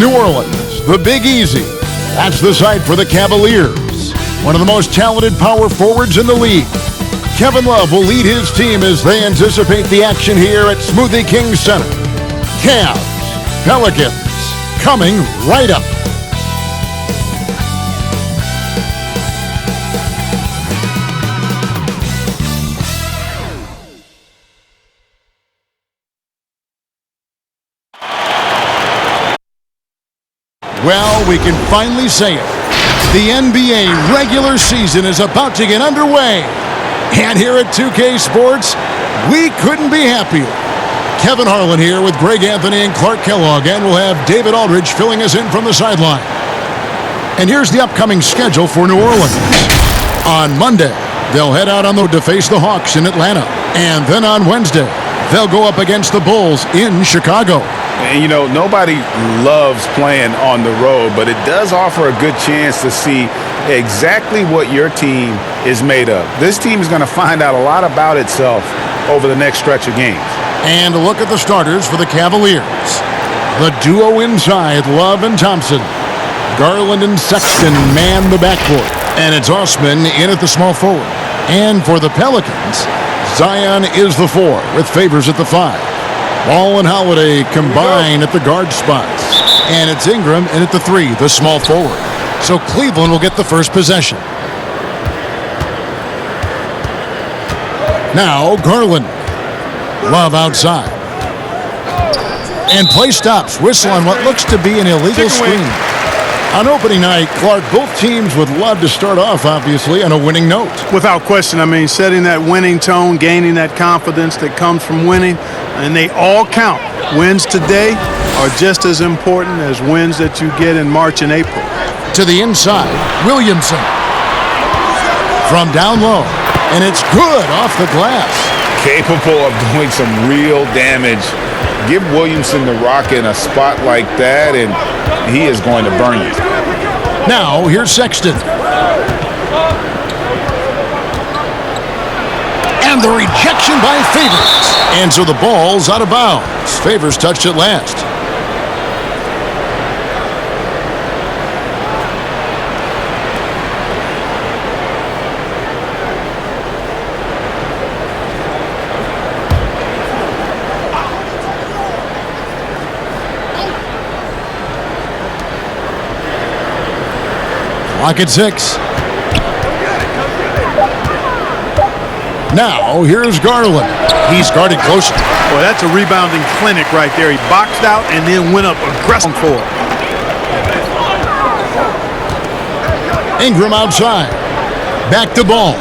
New Orleans, the Big Easy. That's the site for the Cavaliers, one of the most talented power forwards in the league. Kevin Love will lead his team as they anticipate the action here at Smoothie King Center. Cavs, Pelicans, coming right up. Well, we can finally say it. The NBA regular season is about to get underway. And here at 2K Sports, we couldn't be happier. Kevin Harlan here with Greg Anthony and Clark Kellogg, and we'll have David Aldridge filling us in from the sideline. And here's the upcoming schedule for New Orleans. On Monday, they'll head out on the road to face the Hawks in Atlanta. And then on Wednesday, they'll go up against the Bulls in Chicago. And, you know, nobody loves playing on the road, but it does offer a good chance to see exactly what your team is made of. This team is going to find out a lot about itself over the next stretch of games. And a look at the starters for the Cavaliers. The duo inside, Love and Thompson. Garland and Sexton man the backcourt. And it's Osman in at the small forward. And for the Pelicans, Zion is the 4 with Favors at the 5. Ball and Holiday combine at the guard spots. And it's Ingram in at the 3, the small forward. So Cleveland will get the first possession. Now Garland. Love outside. And play stops. Whistle on what looks to be an illegal screen. On opening night, Clark, both teams would love to start off, obviously, on a winning note. Without question. I mean, setting that winning tone, gaining that confidence that comes from winning, and they all count. Wins today are just as important as wins that you get in March and April. To the inside, Williamson. From down low, and it's good off the glass. Capable of doing some real damage. Give Williamson the rock in a spot like that, and he is going to burn you. Now, here's Sexton. And the rejection by Favors. And so the ball's out of bounds. Favors touched it last. Clock at 6. Now, here's Garland. He's guarded closer. Boy, that's a rebounding clinic right there. He boxed out and then went up aggressive for it. Ingram outside. Back to ball.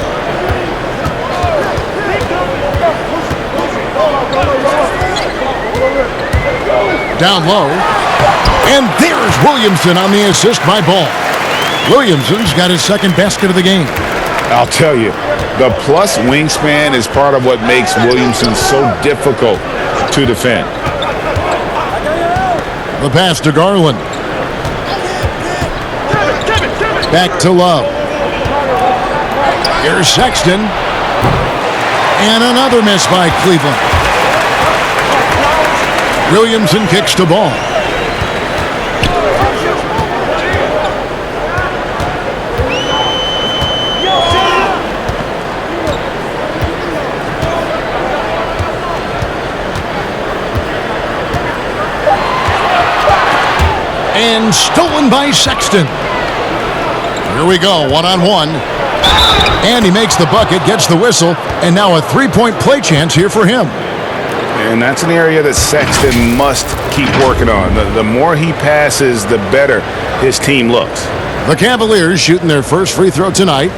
Down low. And there's Williamson on the assist by Ball. Williamson's got his second basket of the game. I'll tell you, the plus wingspan is part of what makes Williamson so difficult to defend. The pass to Garland. Back to Love. Here's Sexton. And another miss by Cleveland. Williamson kicks to Ball. And stolen by Sexton. Here we go, one-on-one. And he makes the bucket, gets the whistle, and now a three-point play chance here for him. And that's an area that Sexton must keep working on. The more he passes, the better his team looks. The Cavaliers shooting their first free throw tonight.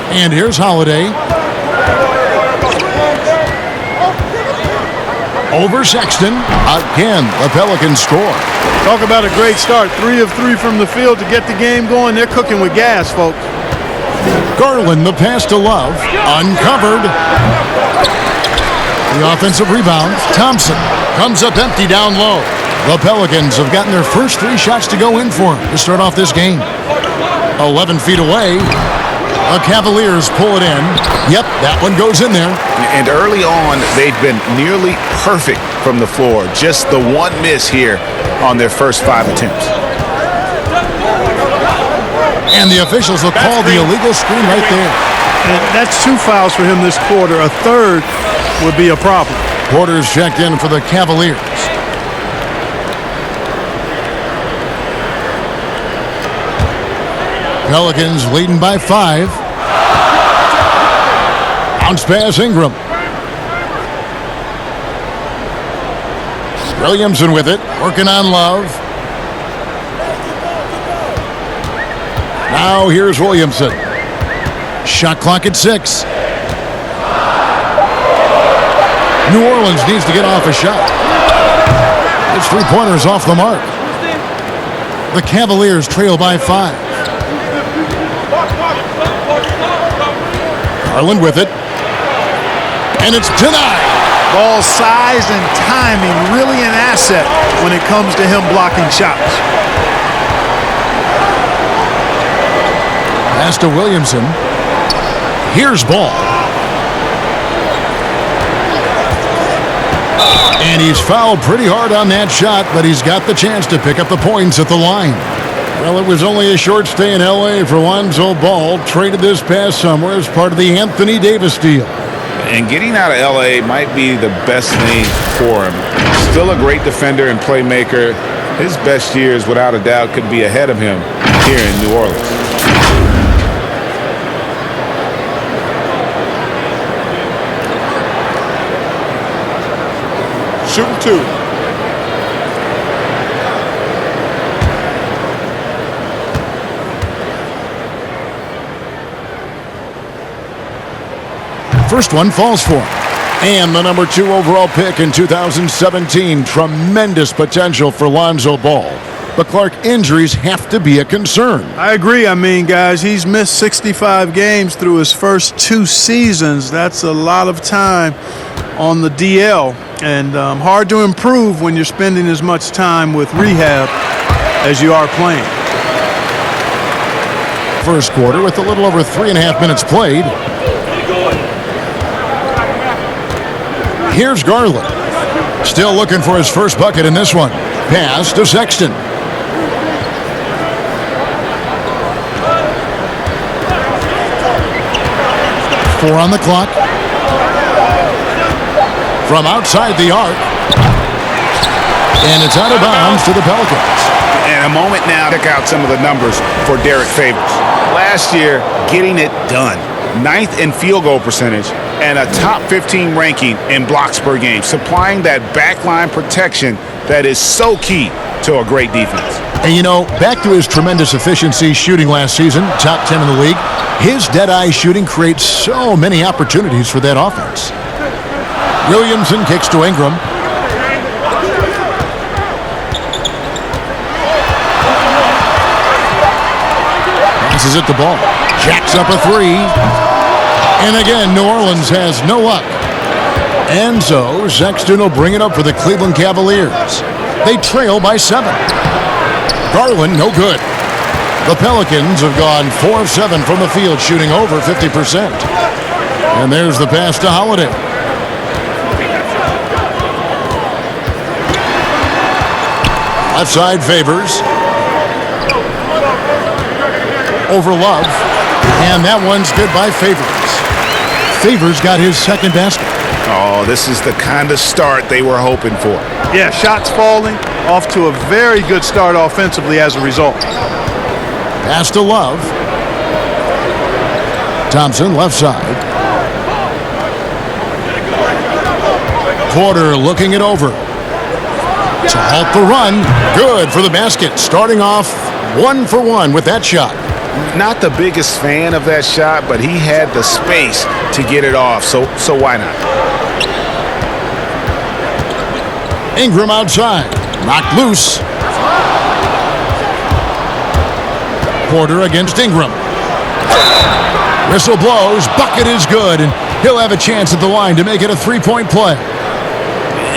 And here's Holiday. over Sexton. Again, the Pelicans score. Talk about a great start. 3 of 3 from the field to get the game going. They're cooking with gas, folks. Garland, the pass to Love. Uncovered. The offensive rebound. Thompson comes up empty down low. The Pelicans have gotten their first 3 shots to go in for him to start off this game. 11 feet away. The Cavaliers pull it in. Yep, that one goes in there. And early on, they've been nearly perfect from the floor. Just the one miss here on their first 5 attempts. And the officials will call the illegal screen right there. And that's 2 fouls for him this quarter. A third would be a problem. Porter's checked in for the Cavaliers. Pelicans leading by 5. Bounce pass Ingram. Williamson with it, working on Love. Now here's Williamson. Shot clock at 6. New Orleans needs to get off a shot. It's 3-pointers off the mark. The Cavaliers trail by 5. Garland with it. And it's denied. Ball size and timing really an asset when it comes to him blocking shots. Pass to Williamson. Here's Ball. And he's fouled pretty hard on that shot, but he's got the chance to pick up the points at the line. Well, it was only a short stay in L.A. for Lonzo Ball. Traded this past summer as part of the Anthony Davis deal. And getting out of L.A. might be the best thing for him. Still a great defender and playmaker. His best years, without a doubt, could be ahead of him here in New Orleans. Shooting 2. First one falls for him. And the number 2 overall pick in 2017. Tremendous potential for Lonzo Ball. But Clark, injuries have to be a concern. I agree. I mean, guys, he's missed 65 games through his first 2 seasons. That's a lot of time on the DL. And hard to improve when you're spending as much time with rehab as you are playing. First quarter with a little over 3.5 minutes played. Here's Garland. Still looking for his first bucket in this one. Pass to Sexton. Four on the clock. From outside the arc. And it's out of bounds to the Pelicans. And a moment now to check out some of the numbers for Derek Favors. Last year, getting it done. 9th in field goal percentage and a top 15 ranking in blocks per game, supplying that backline protection that is so key to a great defense. And you know, back to his tremendous efficiency shooting last season, top 10 in the league, his dead-eye shooting creates so many opportunities for that offense. Williamson kicks to Ingram. Passes it the ball. Jacks up a 3. And again, New Orleans has no luck. And so Sexton will bring it up for the Cleveland Cavaliers. They trail by 7. Garland, no good. The Pelicans have gone 4 of 7 from the field, shooting over 50%. And there's the pass to Holiday. Left side Favors. Over Love. And that one's good by Favors. Favors got his second basket. Oh, this is the kind of start they were hoping for. Yeah, shots falling, off to a very good start offensively as a result. Pass to Love. Thompson, left side. Porter looking it over. To halt the run. Good for the basket. Starting off 1 for 1 with that shot. Not the biggest fan of that shot, but he had the space to get it off, so why not? Ingram outside. Knocked loose. Porter against Ingram. Whistle blows. Bucket is good. And he'll have a chance at the line to make it a three-point play.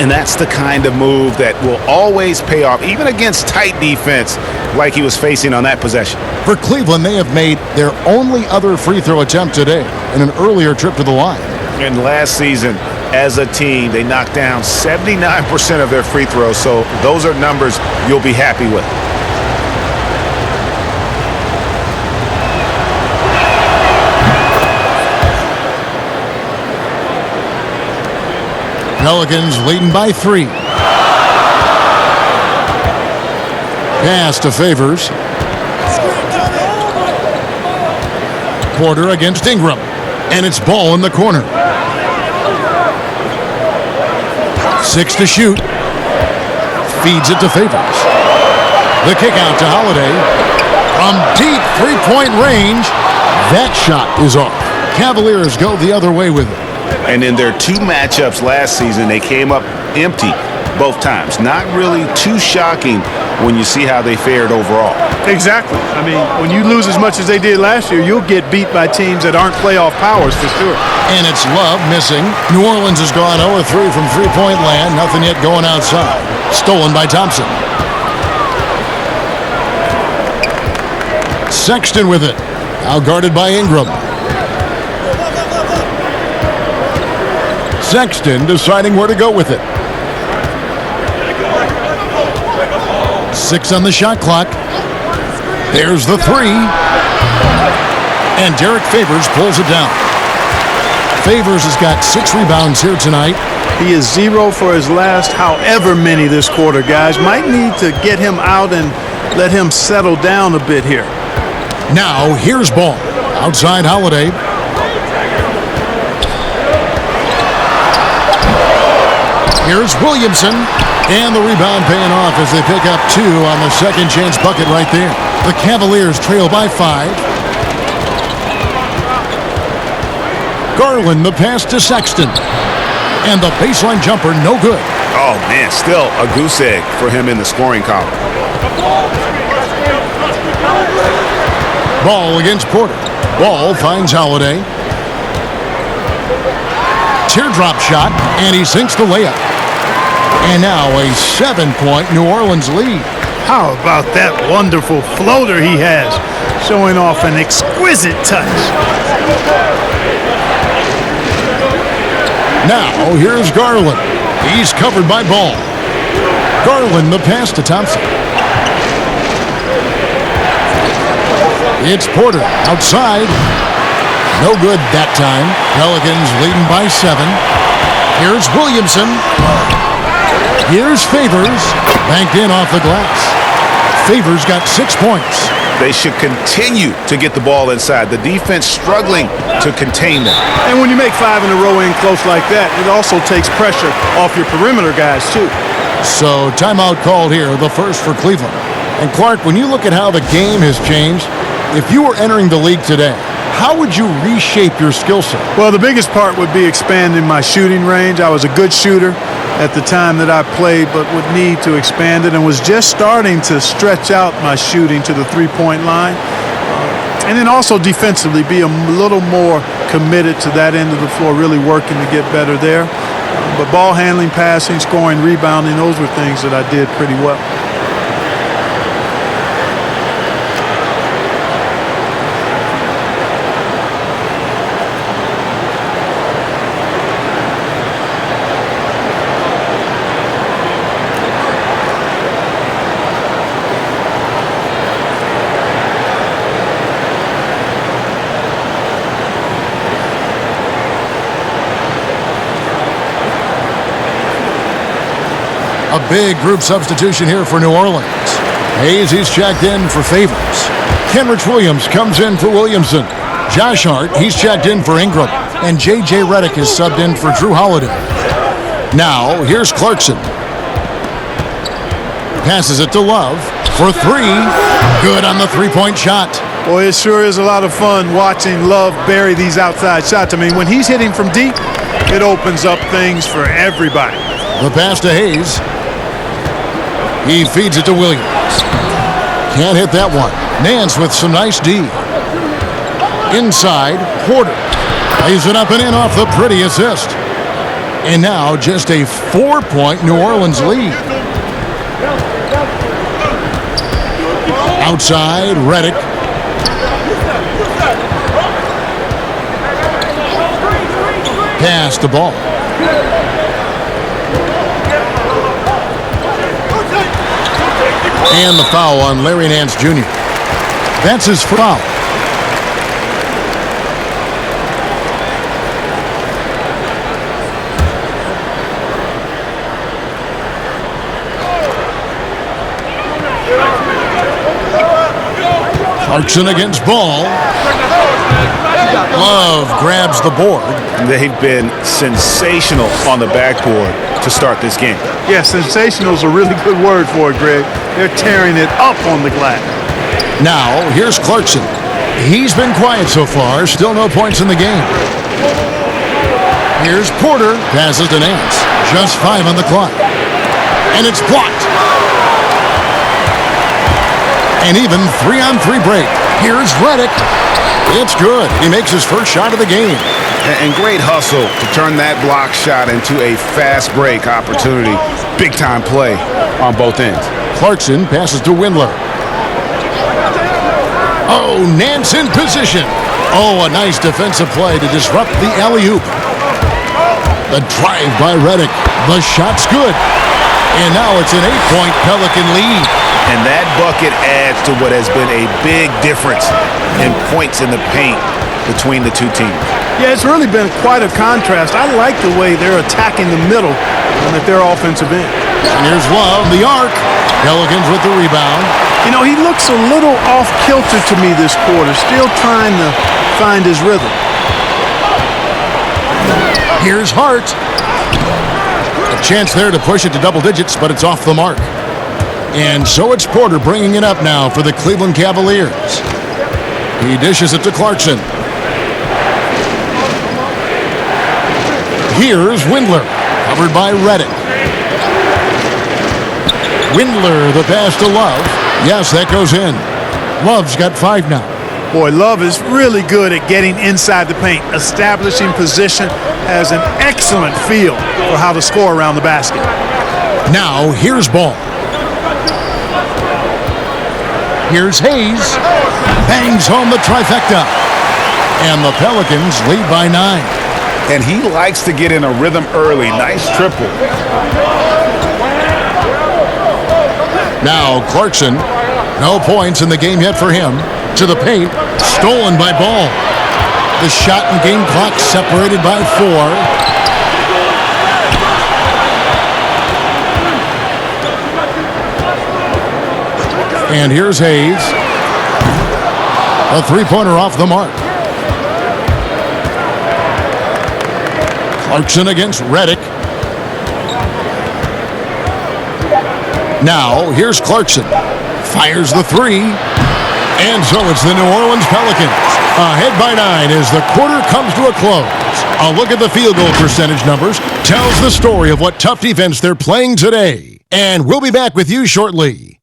And that's the kind of move that will always pay off, even against tight defense like he was facing on that possession. For Cleveland, they have made their only other free throw attempt today in an earlier trip to the line. And last season, as a team, they knocked down 79% of their free throws, so those are numbers you'll be happy with. Pelicans leading by 3. Pass to Favors. Porter against Ingram. And it's ball in the corner. 6 to shoot. Feeds it to Favors. The kick out to Holiday. From deep three-point range. That shot is off. Cavaliers go the other way with it. And in their 2 matchups last season, they came up empty both times. Not really too shocking when you see how they fared overall. Exactly. I mean, when you lose as much as they did last year, you'll get beat by teams that aren't playoff powers for sure. And it's Love missing. New Orleans has gone 0-3 from three-point land. Nothing yet going outside. Stolen by Thompson. Sexton with it. Now guarded by Ingram. Sexton deciding where to go with it. 6 on the shot clock. There's the 3. And Derek Favors pulls it down. Favors has got 6 rebounds here tonight. He is 0 for his last however many this quarter, guys. Might need to get him out and let him settle down a bit here. Now here's Ball. Outside Holiday. Here's Williamson, and the rebound paying off as they pick up 2 on the second chance bucket right there. The Cavaliers trail by 5. Garland, the pass to Sexton. And the baseline jumper, no good. Oh, man, still a goose egg for him in the scoring column. Ball against Porter. Ball finds Holiday. Teardrop shot, and he sinks the layup. And now a 7-point New Orleans lead. How about that wonderful floater he has, showing off an exquisite touch. Now here's Garland. He's covered by Ball. Garland the pass to Thompson. It's Porter outside. No good that time. Pelicans leading by 7. Here's Williamson. Here's Favors. Banked in off the glass. Favors got 6 points. They should continue to get the ball inside. The defense struggling to contain them. And when you make 5 in a row in close like that, it also takes pressure off your perimeter guys, too. So timeout called here, the first for Cleveland. And Clark, when you look at how the game has changed, if you were entering the league today, how would you reshape your skill set? Well, the biggest part would be expanding my shooting range. I was a good shooter at the time that I played, but would need to expand it and was just starting to stretch out my shooting to the three-point line. And then also defensively be a little more committed to that end of the floor, really working to get better there. But ball handling, passing, scoring, rebounding, those were things that I did pretty well. A big group substitution here for New Orleans. Hayes, he's checked in for Favors. Kenrich Williams comes in for Williamson. Josh Hart, he's checked in for Ingram. And J.J. Redick is subbed in for Drew Holiday. Now, here's Clarkson. Passes it to Love for 3. Good on the three-point shot. Boy, it sure is a lot of fun watching Love bury these outside shots. I mean, when he's hitting from deep, it opens up things for everybody. The pass to Hayes. He feeds it to Williams. Can't hit that one. Nance with some nice D. Inside, Porter. Lays it up and in off the pretty assist. And now just a 4-point New Orleans lead. Outside, Redick. Pass the ball. And the foul on Larry Nance Jr. That's his foul. Clarkson against Ball. Love grabs the board. They've been sensational on the backboard to start this game. Yeah, sensational is a really good word for it, Greg. They're tearing it up on the glass. Now, here's Clarkson. He's been quiet so far. Still no points in the game. Here's Porter. Passes to Nance. Just 5 on the clock. And it's blocked. And even 3-on-3 break. Here's Redick. It's good. He makes his first shot of the game. And great hustle to turn that block shot into a fast break opportunity. Big time play on both ends. Clarkson passes to Windler. Oh, Nance in position. Oh, a nice defensive play to disrupt the alley-oop. The drive by Redick. The shot's good. And now it's an 8-point Pelican lead. And that bucket adds to what has been a big difference in points in the paint between the two teams. Yeah, it's really been quite a contrast. I like the way they're attacking the middle and at their offensive end. And here's Love, the arc. Pelicans with the rebound. You know, he looks a little off-kilter to me this quarter, still trying to find his rhythm. Here's Hart. A chance there to push it to double digits, but it's off the mark. And so it's Porter bringing it up now for the Cleveland Cavaliers. He dishes it to Clarkson. Here's Windler, covered by Redick. Windler, the pass to Love. Yes, that goes in. Love's got 5 now. Boy, Love is really good at getting inside the paint, establishing position, has an excellent feel for how to score around the basket. Now, here's Ball. Here's Hayes. Bangs home the trifecta. And the Pelicans lead by 9. And he likes to get in a rhythm early. Nice triple. Now Clarkson. No points in the game yet for him. To the paint. Stolen by Ball. The shot and game clock separated by 4. And here's Hayes. A 3-pointer off the mark. Clarkson against Redick. Now, here's Clarkson. Fires the 3. And so it's the New Orleans Pelicans. Ahead by 9 as the quarter comes to a close. A look at the field goal percentage numbers tells the story of what tough defense they're playing today. And we'll be back with you shortly.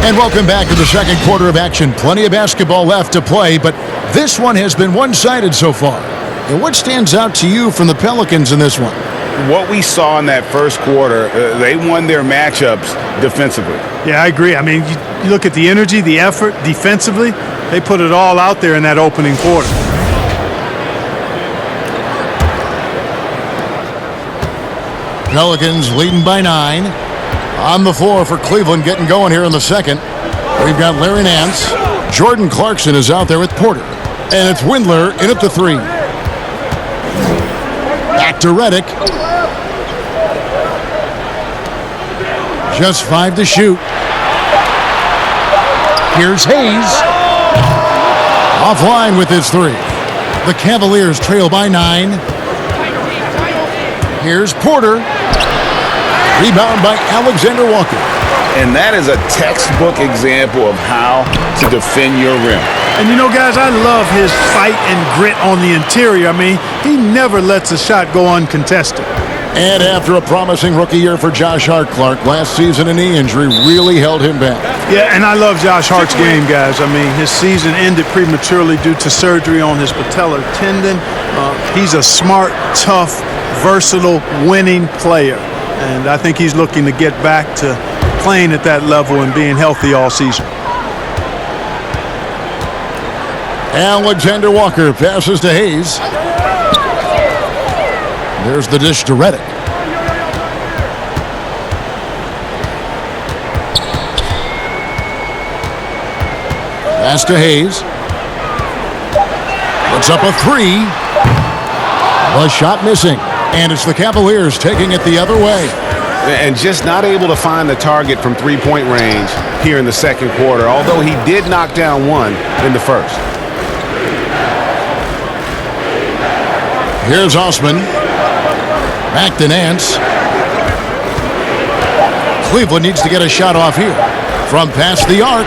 And welcome back to the second quarter of action. Plenty of basketball left to play, but this one has been one-sided so far. And what stands out to you from the Pelicans in this one? What we saw in that first quarter, they won their matchups defensively. Yeah, I agree. I mean, you look at the energy, the effort defensively, they put it all out there in that opening quarter. Pelicans leading by 9. On the floor for Cleveland, getting going here in the second. We've got Larry Nance. Jordan Clarkson is out there with Porter. And it's Windler in at the 3. Back to Redick. Just 5 to shoot. Here's Hayes. Offline with his 3. The Cavaliers trail by 9. Here's Porter. Rebound by Alexander Walker. And that is a textbook example of how to defend your rim. And, you know, guys, I love his fight and grit on the interior. I mean, he never lets a shot go uncontested. And after a promising rookie year for Josh Hart, Clark, last season a knee injury really held him back. Yeah, and I love Josh Hart's game, guys. I mean, his season ended prematurely due to surgery on his patellar tendon. He's a smart, tough, versatile, winning player. And I think he's looking to get back to playing at that level and being healthy all season. Alexander Walker passes to Hayes. There's the dish to Redick. Pass to Hayes. Puts up a three. The shot missing. And it's the Cavaliers taking it the other way. And just not able to find the target from three-point range here in the second quarter, although he did knock down one in the first. Here's Osman. Back to Nance. Cleveland needs to get a shot off here. From past the arc.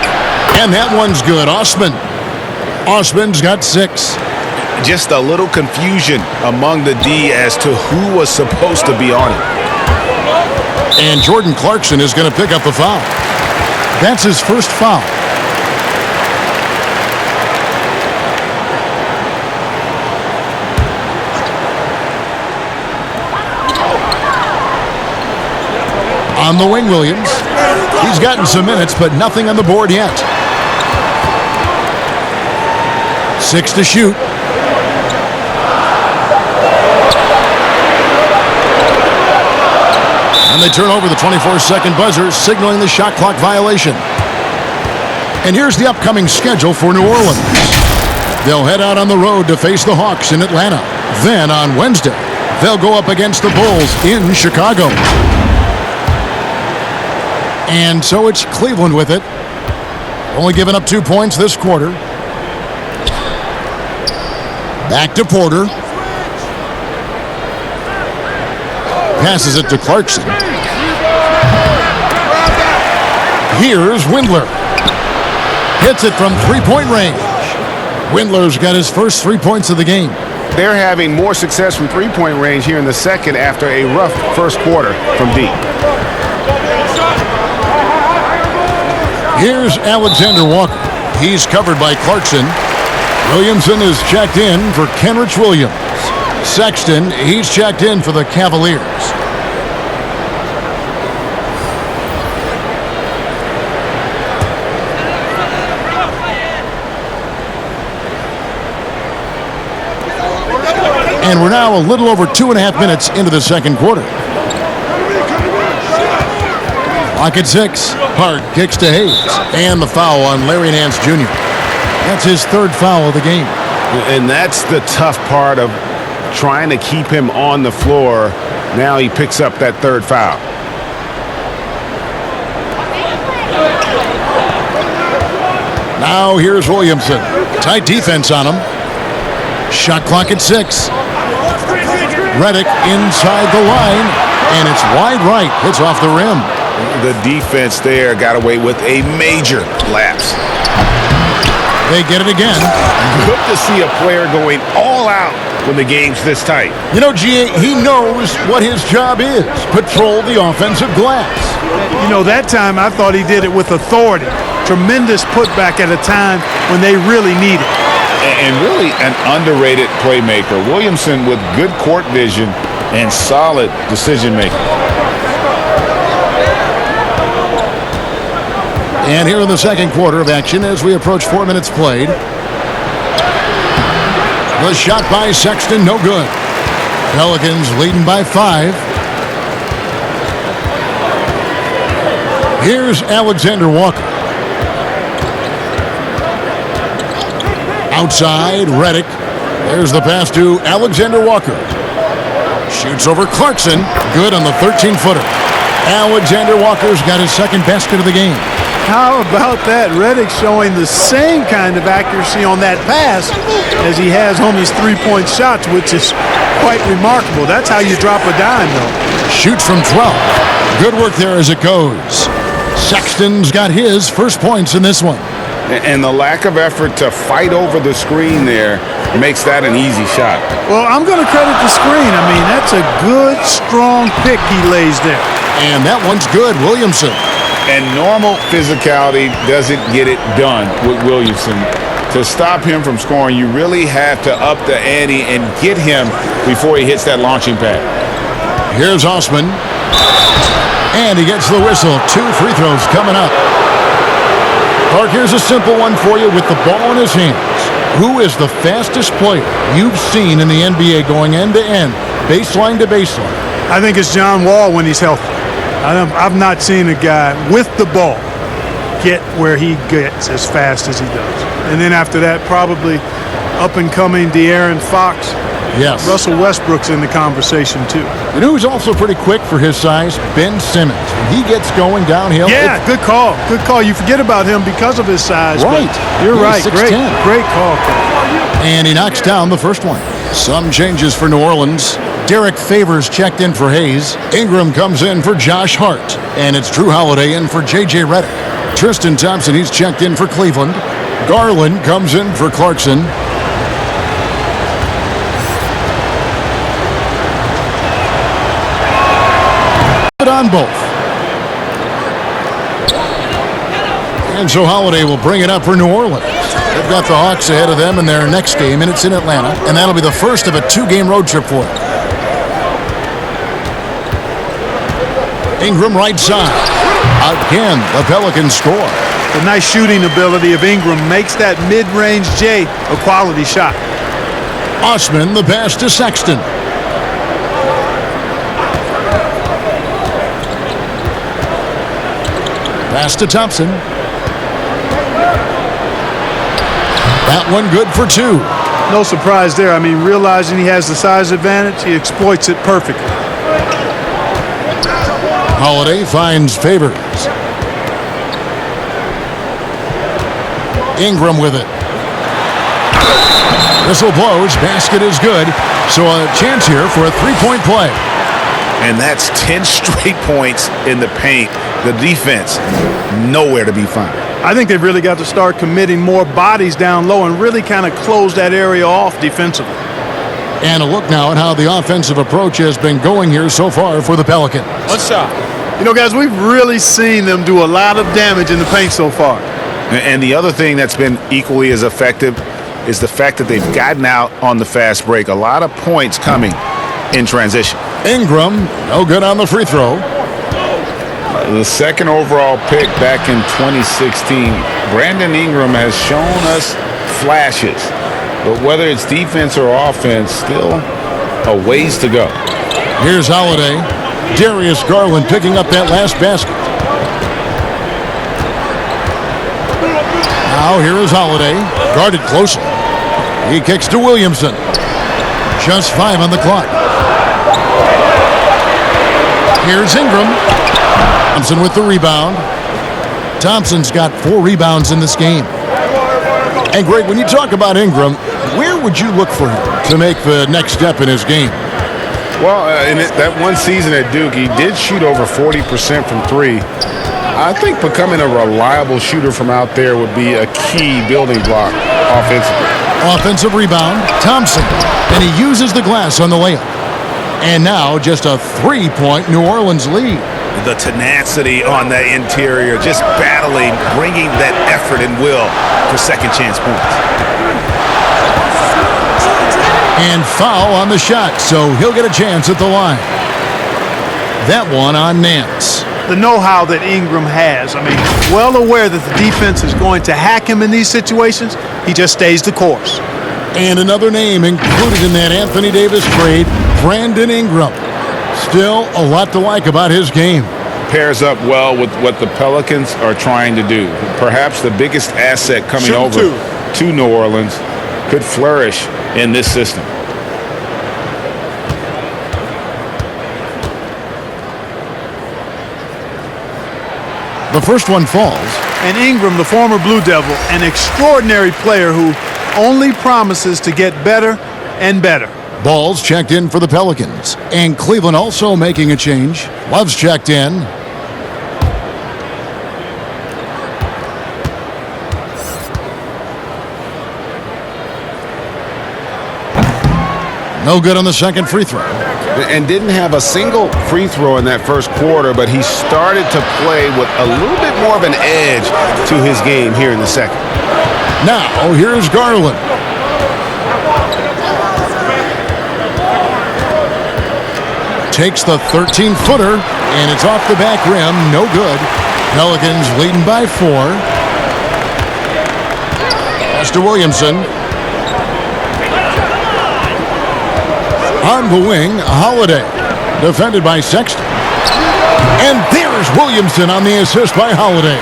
And that one's good. Osman. Osman's got 6. Just a little confusion among the D as to who was supposed to be on it. And Jordan Clarkson is going to pick up the foul. That's his first foul. On the wing, Williams. He's gotten some minutes, but nothing on the board yet. 6 to shoot. And they turn over the 24-second buzzer, signaling the shot clock violation. And here's the upcoming schedule for New Orleans. They'll head out on the road to face the Hawks in Atlanta. Then on Wednesday, they'll go up against the Bulls in Chicago. And so it's Cleveland with it. Only giving up 2 points this quarter. Back to Porter. Passes it to Clarkson. Here's Windler. Hits it from three-point range. Windler's got his first 3 points of the game. They're having more success from three-point range here in the second after a rough first quarter from deep. Here's Alexander Walker. He's covered by Clarkson. Williamson is checked in for Kenrich Williams. Sexton, he's checked in for the Cavaliers. And we're now a little over 2.5 minutes into the second quarter. Clock at 6. Hart kicks to Hayes. And the foul on Larry Nance Jr. That's his third foul of the game. And that's the tough part of trying to keep him on the floor. Now he picks up that third foul. Now here's Williamson. Tight defense on him. Shot clock at 6. Redick inside the line. And it's wide right. Hits off the rim. The defense there got away with a major lapse. They get it again. Good to see a player going all out when the game's this tight. You know, G.A., he knows what his job is. Patrol the offensive glass. You know, that time I thought he did it with authority. Tremendous putback at a time when they really need it. And really an underrated playmaker. Williamson with good court vision and solid decision making. And here in the second quarter of action as we approach 4 minutes played. The shot by Sexton, no good. Pelicans leading by 5. Here's Alexander Walker. Outside, Redick. There's the pass to Alexander Walker. Shoots over Clarkson. Good on the 13-footer. Alexander Walker's got his second basket of the game. How about that? Reddick showing the same kind of accuracy on that pass as he has on his three-point shots, which is quite remarkable. That's how you drop a dime, though. Shoots from 12. Good work there as it goes. Sexton's got his first points in this one. And the lack of effort to fight over the screen there makes that an easy shot. Well, I'm going to credit the screen. I mean, that's a good, strong pick he lays there. And that one's good, Williamson. And normal physicality doesn't get it done with Williamson. To stop him from scoring, you really have to up the ante and get him before he hits that launching pad. Here's Osman. And he gets the whistle. 2 free throws coming up. Clark, here's a simple one for you with the ball in his hands. Who is the fastest player you've seen in the NBA going end to end, baseline to baseline? I think it's John Wall when he's healthy. I've not seen a guy with the ball get where he gets as fast as he does. And then after that, probably up-and-coming De'Aaron Fox. Yes. Russell Westbrook's in the conversation, too. You know who's also pretty quick for his size? Ben Simmons. When he gets going downhill. Yeah, good call. Good call. You forget about him because of his size. Right. You're right. 6'10". Great call. And he knocks down the first one. Some changes for New Orleans. Derek Favors checked in for Hayes. Ingram comes in for Josh Hart. And it's Drew Holiday in for J.J. Redick. Tristan Thompson, he's checked in for Cleveland. Garland comes in for Clarkson. On both. And so Holiday will bring it up for New Orleans. They've got the Hawks ahead of them in their next game, and it's in Atlanta. And that'll be the first of a 2-game road trip for them. Ingram right side. Again, the Pelicans score. The nice shooting ability of Ingram makes that mid-range J a quality shot. Osman, the pass to Sexton. Pass to Thompson. That one good for 2. No surprise there. I mean, realizing he has the size advantage, he exploits it perfectly. Holiday finds Favors. Ingram with it. Whistle blows. Basket is good. So a chance here for a 3-point play. And that's 10 straight points in the paint. The defense, nowhere to be found. I think they've really got to start committing more bodies down low and really kind of close that area off defensively. And a look now at how the offensive approach has been going here so far for the Pelicans. One shot. You know, guys, we've really seen them do a lot of damage in the paint so far. And the other thing that's been equally as effective is the fact that they've gotten out on the fast break. A lot of points coming in transition. Ingram, no good on the free throw. The second overall pick back in 2016. Brandon Ingram has shown us flashes. But whether it's defense or offense, still a ways to go. Here's Holiday. Darius Garland picking up that last basket. Now here is Holiday. Guarded closely. He kicks to Williamson. Just 5 on the clock. Here's Ingram. Thompson with the rebound. Thompson's got 4 rebounds in this game. And Greg, when you talk about Ingram, where would you look for him to make the next step in his game? Well, in that one season at Duke, he did shoot over 40% from 3. I think becoming a reliable shooter from out there would be a key building block offensively. Offensive rebound, Thompson. And he uses the glass on the layup. And now just a 3-point New Orleans lead. The tenacity on the interior, just battling, bringing that effort and will for second chance points. And foul on the shot, so he'll get a chance at the line. That one on Nance. The know-how that Ingram has, I mean, well aware that the defense is going to hack him in these situations, he just stays the course. And another name included in that Anthony Davis trade, Brandon Ingram. Still a lot to like about his game. Pairs up well with what the Pelicans are trying to do. Perhaps the biggest asset coming over to New Orleans could flourish in this system. The first one falls. And Ingram, the former Blue Devil, an extraordinary player who only promises to get better and better. Ball's checked in for the Pelicans. And Cleveland also making a change. Love's checked in. No good on the second free throw. And didn't have a single free throw in that first quarter, but he started to play with a little bit more of an edge to his game here in the second. Now, here's Garland. Takes the 13-footer, and it's off the back rim. No good. Pelicans leading by 4. Pass to Williamson. On the wing, Holiday. Defended by Sexton. And there's Williamson on the assist by Holiday.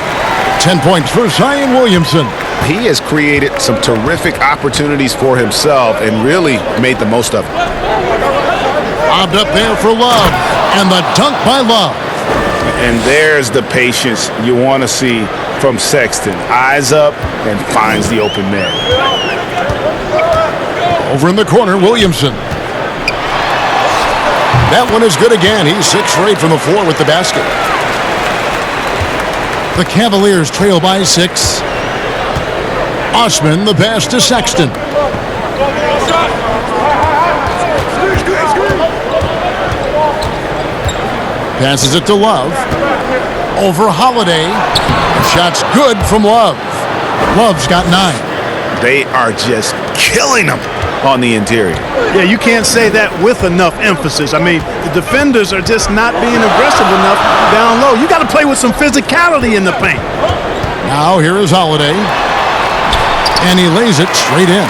10 points for Zion Williamson. He has created some terrific opportunities for himself and really made the most of it. Lobbed up there for Love. And the dunk by Love. And there's the patience you want to see from Sexton. Eyes up and finds the open man. Over in the corner, Williamson. That one is good again. He's 6 for 8 from the floor with the basket. The Cavaliers trail by 6. Osman, the pass to Sexton. Passes it to Love. Over Holiday. Shot's good from Love. Love's got 9. They are just killing them on the interior. Yeah, you can't say that with enough emphasis. I mean, the defenders are just not being aggressive enough down low. You got to play with some physicality in the paint. Now here is Holiday. And he lays it straight in.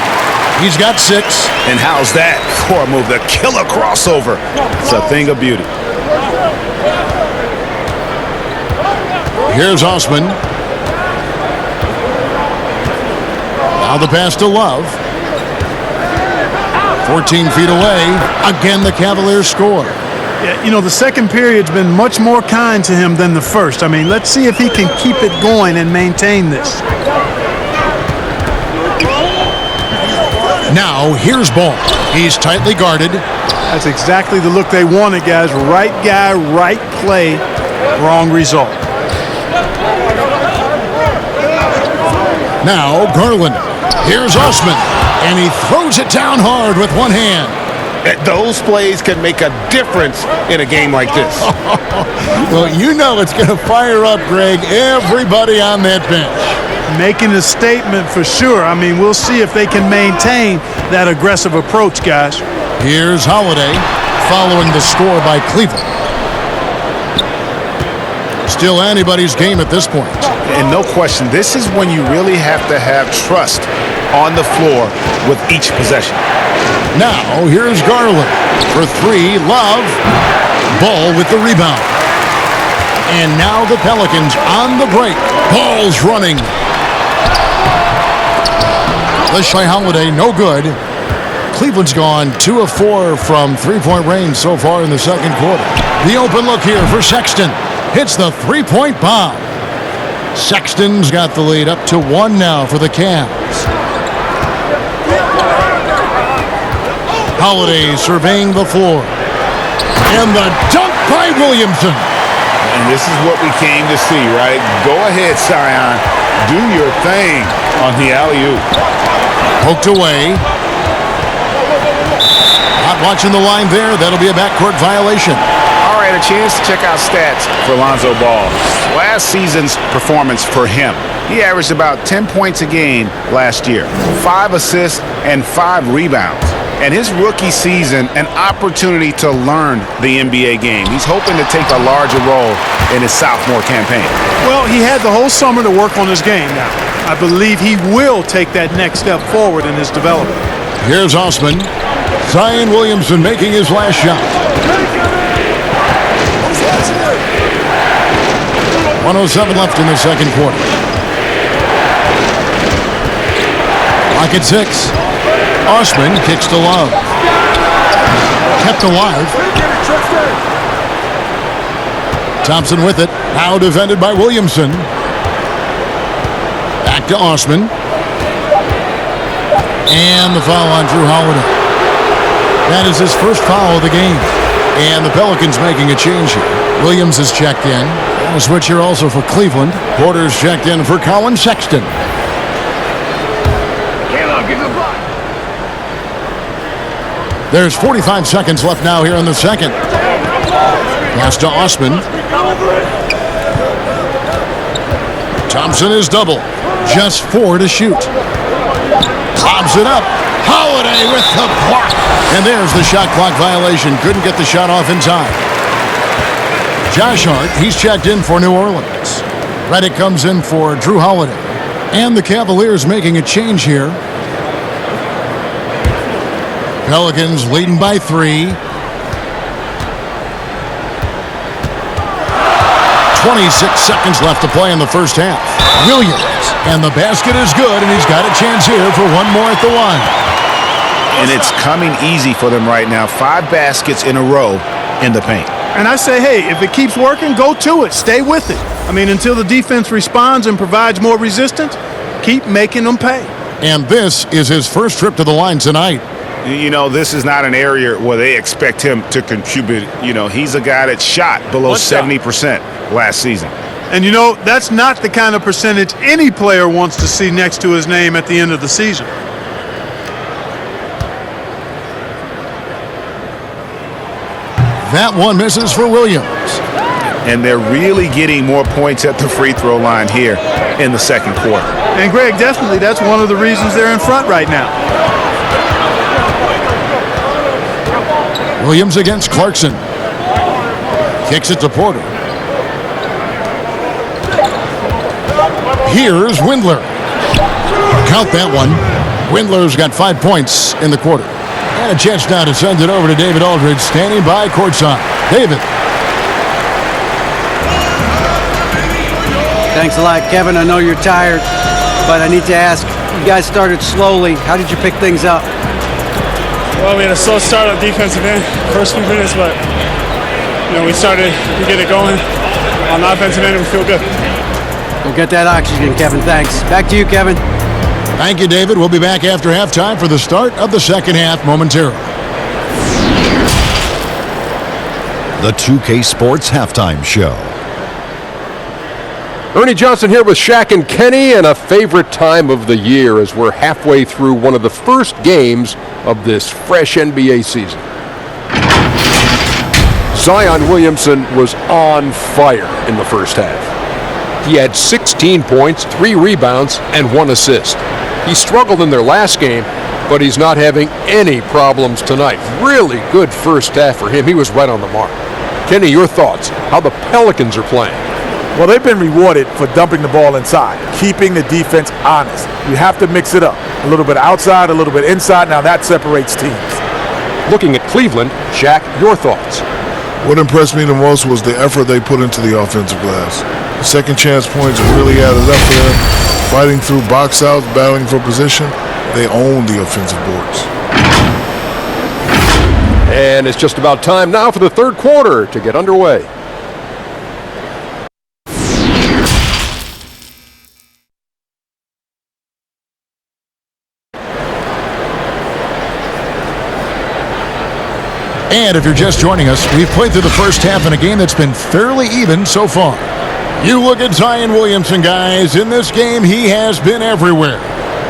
He's got 6. And how's that for a move? The killer crossover. It's a thing of beauty. Here's Osman. Now the pass to Love. 14 feet away. Again, the Cavaliers score. Yeah, you know, the second period's been much more kind to him than the first. I mean, let's see if he can keep it going and maintain this. Now, here's Ball. He's tightly guarded. That's exactly the look they wanted, guys. Right guy, right play, wrong result. Now, Garland. Here's Osman. And he throws it down hard with one hand. Those plays can make a difference in a game like this. Well, you know it's going to fire up, Greg, everybody on that bench. Making a statement for sure. I mean, we'll see if they can maintain that aggressive approach, guys. Here's Holiday following the score by Cleveland. Still anybody's game at this point. And no question, this is when you really have to have trust on the floor with each possession. Now, here's Garland for 3. Love. Ball with the rebound. And now the Pelicans on the break. Ball's running. The by Holiday, no good. Cleveland's gone 2 of 4 from three-point range so far in the second quarter. The open look here for Sexton. Hits the three-point bomb. Sexton's got the lead up to 1 now for the Cavs. Holiday surveying the floor. And the dunk by Williamson. And this is what we came to see, right? Go ahead, Zion. Do your thing on the alley-oop. Poked away. Not watching the line there. That'll be a backcourt violation. All right, a chance to check out stats for Lonzo Ball. Last season's performance for him. He averaged about 10 points a game last year, 5 assists and 5 rebounds. And his rookie season, an opportunity to learn the NBA game. He's hoping to take a larger role in his sophomore campaign. Well, he had the whole summer to work on his game now. I believe he will take that next step forward in his development. Here's Osman. Zion Williamson making his last shot. 1:07 left in the second quarter. Clock at 6. Osman kicks to Love. Kept alive. Thompson with it. Now defended by Williamson. Back to Osman. And the foul on Drew Holiday. That is his first foul of the game. And the Pelicans making a change here. Williams is checked in. And a switch here also for Cleveland. Porter's checked in for Colin Sexton. There's 45 seconds left now here in the second. Pass to Osman. Thompson is double. Just 4 to shoot. Lobs it up. Holiday with the block. And there's the shot clock violation. Couldn't get the shot off in time. Josh Hart, he's checked in for New Orleans. Reddick comes in for Drew Holiday. And the Cavaliers making a change here. Pelicans leading by 3. 26 seconds left to play in the first half. Williams. And the basket is good, and he's got a chance here for one more at the line. And it's coming easy for them right now. 5 baskets in a row in the paint. And I say, hey, if it keeps working, go to it. Stay with it. I mean, until the defense responds and provides more resistance, keep making them pay. And this is his first trip to the line tonight. You know, this is not an area where they expect him to contribute. You know, he's a guy that shot below 70% last season. And, you know, that's not the kind of percentage any player wants to see next to his name at the end of the season. That one misses for Williams. And they're really getting more points at the free throw line here in the second quarter. And, Greg, definitely that's one of the reasons they're in front right now. Williams against Clarkson. Kicks it to Porter. Here's Windler. Count that one. Windler's got 5 points in the quarter. And a chance now to send it over to David Aldridge, standing by courtside. David. Thanks a lot, Kevin. I know you're tired, but I need to ask, you guys started slowly. How did you pick things up? Well, we had a slow start on defensive end, first few minutes, but we get it going on the offensive end, and we feel good. We'll get that oxygen, Kevin. Thanks. Back to you, Kevin. Thank you, David. We'll be back after halftime for the start of the second half momentarily. The 2K Sports Halftime Show. Ernie Johnson here with Shaq and Kenny, and a favorite time of the year as we're halfway through one of the first games of this fresh NBA season. Zion Williamson was on fire in the first half. He had 16 points, 3 rebounds, and 1 assist. He struggled in their last game, but he's not having any problems tonight. Really good first half for him. He was right on the mark. Kenny, your thoughts? How the Pelicans are playing? Well, they've been rewarded for dumping the ball inside, keeping the defense honest. You have to mix it up. A little bit outside, a little bit inside. Now that separates teams. Looking at Cleveland, Shaq, your thoughts? What impressed me the most was the effort they put into the offensive glass. Second chance points really added up for them. Fighting through box outs, battling for position, they own the offensive boards. And it's just about time now for the third quarter to get underway. And if you're just joining us, we've played through the first half in a game that's been fairly even so far. You look at Zion Williamson, guys. In this game, he has been everywhere.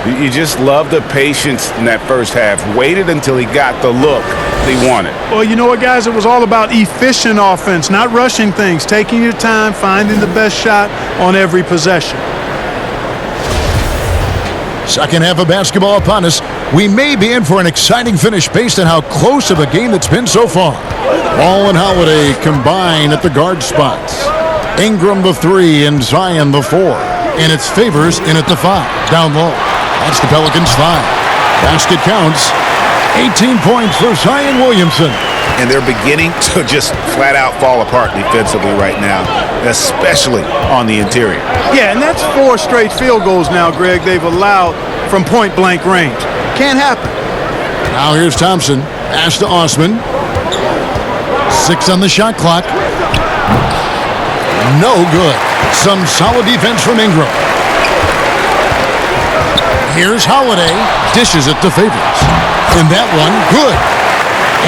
You just love the patience in that first half. Waited until he got the look he wanted. Well, you know what, guys? It was all about efficient offense, not rushing things, taking your time, finding the best shot on every possession. Second half of basketball upon us. We may be in for an exciting finish based on how close of a game it's been so far. Ball and Holiday combine at the guard spots. Ingram the 3 and Zion the 4. And it's Favors in at the 5. Down low. That's the Pelicans 5. Basket counts. 18 points for Zion Williamson. And they're beginning to just flat out fall apart defensively right now, especially on the interior. Yeah, and that's 4 straight field goals now, Greg, they've allowed from point-blank range. Can't happen. Now here's Thompson. Pass to Osman. 6 on the shot clock. No good. Some solid defense from Ingram. Here's Holiday. Dishes it to Favors. And that one, good.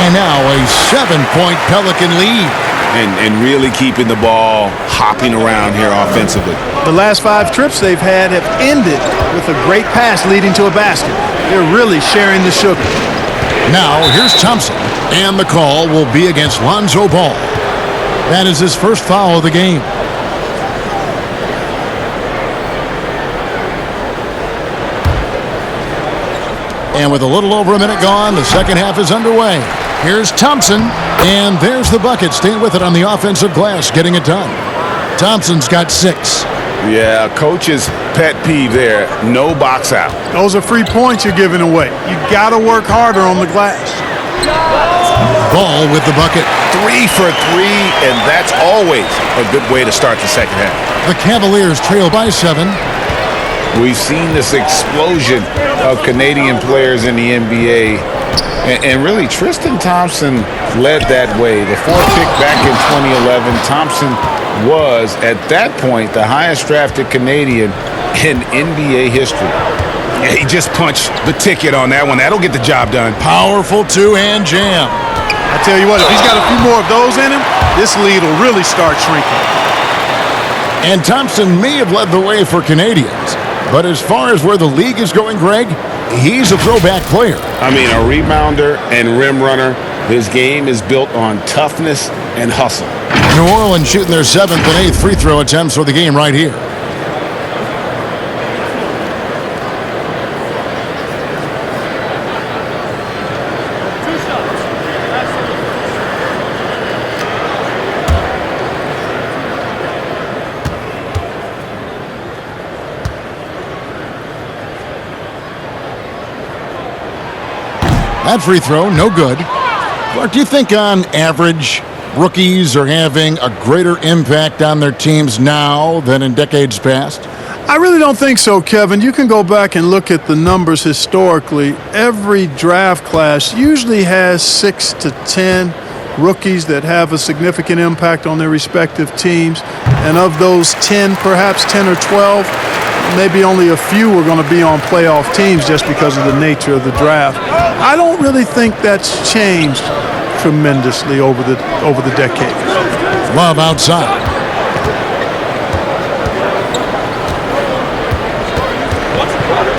And now a 7-point Pelican lead. And really keeping the ball hopping around here offensively. The last 5 trips they've had have ended with a great pass leading to a basket. They're really sharing the sugar. Now, here's Thompson. And the call will be against Lonzo Ball. That is his first foul of the game. And with a little over a minute gone, the second half is underway. Here's Thompson, and there's the bucket. Staying with it on the offensive glass, getting it done. Thompson's got 6. Yeah, coach's pet peeve there, no box out. Those are free points you're giving away. You got to work harder on the glass. Ball with the bucket. 3 for 3, and that's always a good way to start the second half. The Cavaliers trail by 7. We've seen this explosion of Canadian players in the NBA. And really, Tristan Thompson led that way. The 4th pick back in 2011, Thompson was, at that point, the highest drafted Canadian in NBA history. Yeah, he just punched the ticket on that one. That'll get the job done. Powerful two-hand jam. I tell you what, if he's got a few more of those in him, this lead will really start shrinking. And Thompson may have led the way for Canadians. But as far as where the league is going, Greg, he's a throwback player. I mean, a rebounder and rim runner. His game is built on toughness and hustle. New Orleans shooting their 7th and 8th free throw attempts for the game right here. That free throw, no good. Clark, do you think on average rookies are having a greater impact on their teams now than in decades past? I really don't think so, Kevin. You can go back and look at the numbers historically. Every draft class usually has 6 to 10 rookies that have a significant impact on their respective teams. And of those 10, perhaps 10 or 12, maybe only a few are going to be on playoff teams just because of the nature of the draft. I don't really think that's changed tremendously over the decades. Love outside.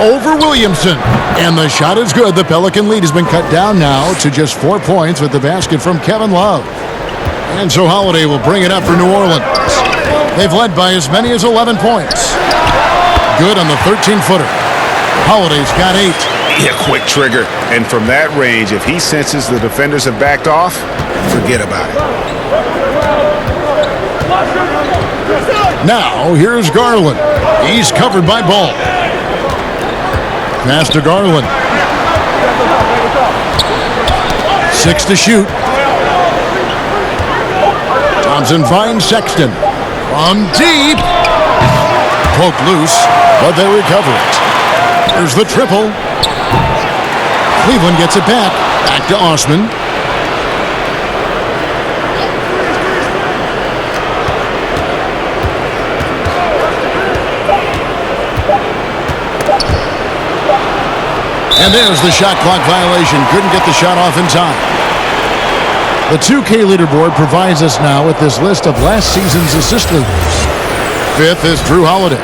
Over Williamson. And the shot is good. The Pelican lead has been cut down now to just 4 points with the basket from Kevin Love. And so Holiday will bring it up for New Orleans. They've led by as many as 11 points. Good on the 13-footer. Holiday's got 8. Yeah, quick trigger. And from that range, if he senses the defenders have backed off, forget about it. Now, here's Garland. He's covered by Ball. Pass to Garland. 6 to shoot. Thompson finds Sexton. From deep. Poke loose, but they recover it. Here's the triple. Cleveland gets it back. Back to Osman. And there's the shot clock violation. Couldn't get the shot off in time. The 2K leaderboard provides us now with this list of last season's assist leaders. 5th is Drew Holiday.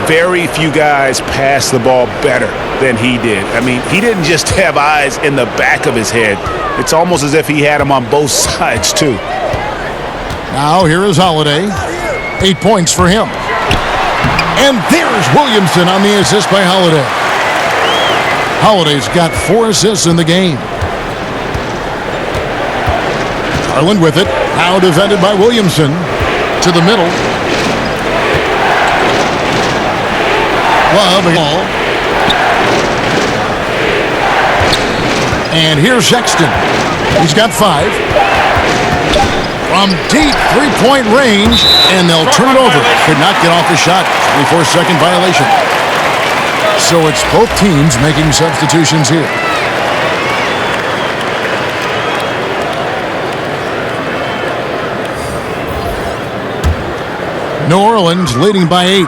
Very few guys pass the ball better than he did. I mean, he didn't just have eyes in the back of his head. It's almost as if he had them on both sides, too. Now here is Holiday. 8 points for him. And there's Williamson on the assist by Holiday. Holiday's got 4 assists in the game. Garland with it. Now defended by Williamson. To the middle. Love the ball. And here's Sexton. He's got 5. From deep 3-point range, and they'll turn it over. Could not get off the shot. 24-second violation. So it's both teams making substitutions here. New Orleans leading by 8.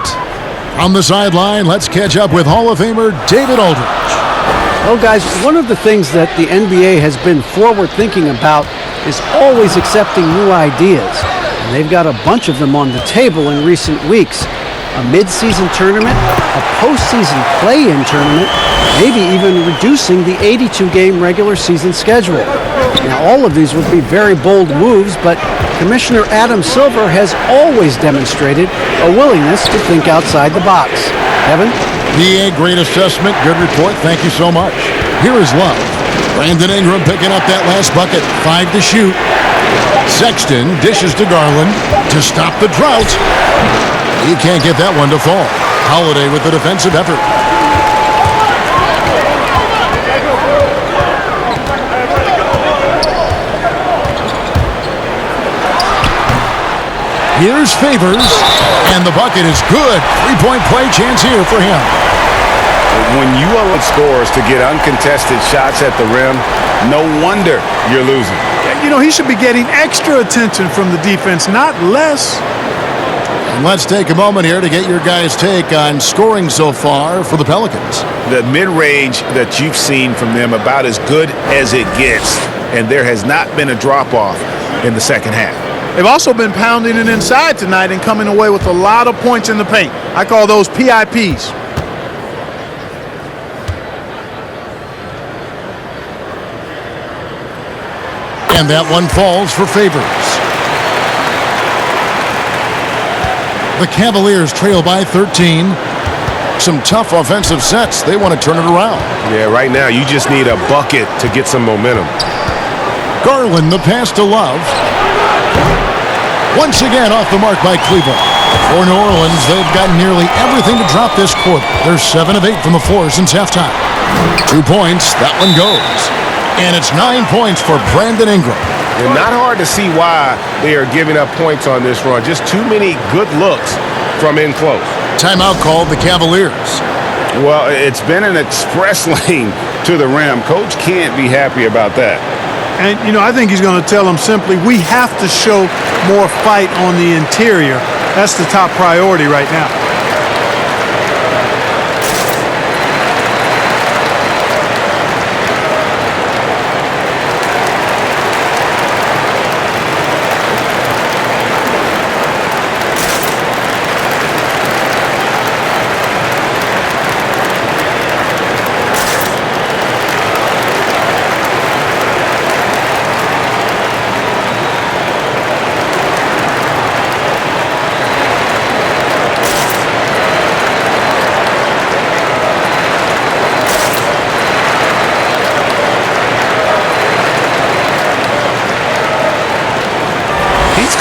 On the sideline, let's catch up with Hall of Famer David Aldridge. Well, guys, one of the things that the NBA has been forward-thinking about is always accepting new ideas. And they've got a bunch of them on the table in recent weeks. A mid-season tournament, a postseason play-in tournament, maybe even reducing the 82-game regular season schedule. Now, all of these would be very bold moves, but Commissioner Adam Silver has always demonstrated a willingness to think outside the box. Evan? PA, great assessment, good report. Thank you so much. Here is Love. Brandon Ingram picking up that last bucket. 5 to shoot. Sexton dishes to Garland to stop the drought. He can't get that one to fall. Holiday with the defensive effort. Here's Favors, and the bucket is good. 3-point play chance here for him. When you allow scores to get uncontested shots at the rim, no wonder you're losing. You know, he should be getting extra attention from the defense, not less. And let's take a moment here to get your guys' take on scoring so far for the Pelicans. The mid-range that you've seen from them about as good as it gets, and there has not been a drop-off in the second half. They've also been pounding it inside tonight and coming away with a lot of points in the paint. I call those PIPs. And that one falls for Favors. The Cavaliers trail by 13. Some tough offensive sets. They want to turn it around. Yeah, right now you just need a bucket to get some momentum. Garland, the pass to Love. Once again off the mark by Cleveland. For New Orleans, they've got nearly everything to drop this quarter. They're 7 of 8 from the floor since halftime. 2 points, that one goes. And it's 9 points for Brandon Ingram. And not hard to see why they are giving up points on this run. Just too many good looks from in close. Timeout called the Cavaliers. Well, it's been an express lane to the rim. Coach can't be happy about that. And, you know, I think he's going to tell them simply, we have to show more fight on the interior. That's the top priority right now.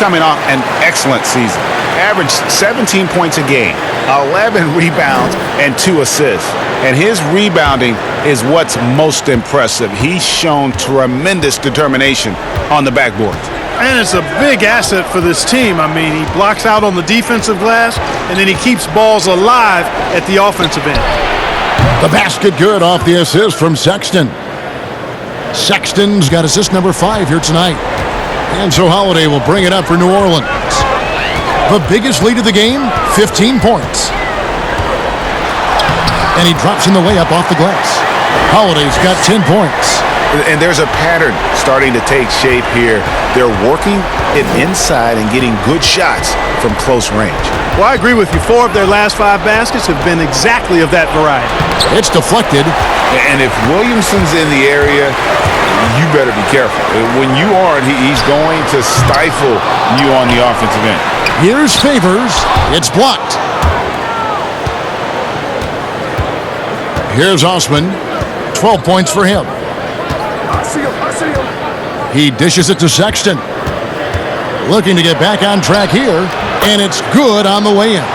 Coming off an excellent season. Averaged 17 points a game, 11 rebounds, and 2 assists. And his rebounding is what's most impressive. He's shown tremendous determination on the backboard. And it's a big asset for this team. I mean, he blocks out on the defensive glass, and then he keeps balls alive at the offensive end. The basket good off the assist from Sexton. Sexton's got assist number 5 here tonight. And so Holiday will bring it up for New Orleans. The biggest lead of the game, 15 points. And he drops in the layup off the glass. Holiday's got 10 points. And there's a pattern starting to take shape here. They're working it inside and getting good shots from close range. Well, I agree with you. 4 of their last 5 baskets have been exactly of that variety. It's deflected. And if Williamson's in the area, you better be careful. When you aren't, he's going to stifle you on the offensive end. Here's Favors. It's blocked. Here's Osman. 12 points for him. I see him. He dishes it to Sexton. Looking to get back on track here. And it's good on the way in.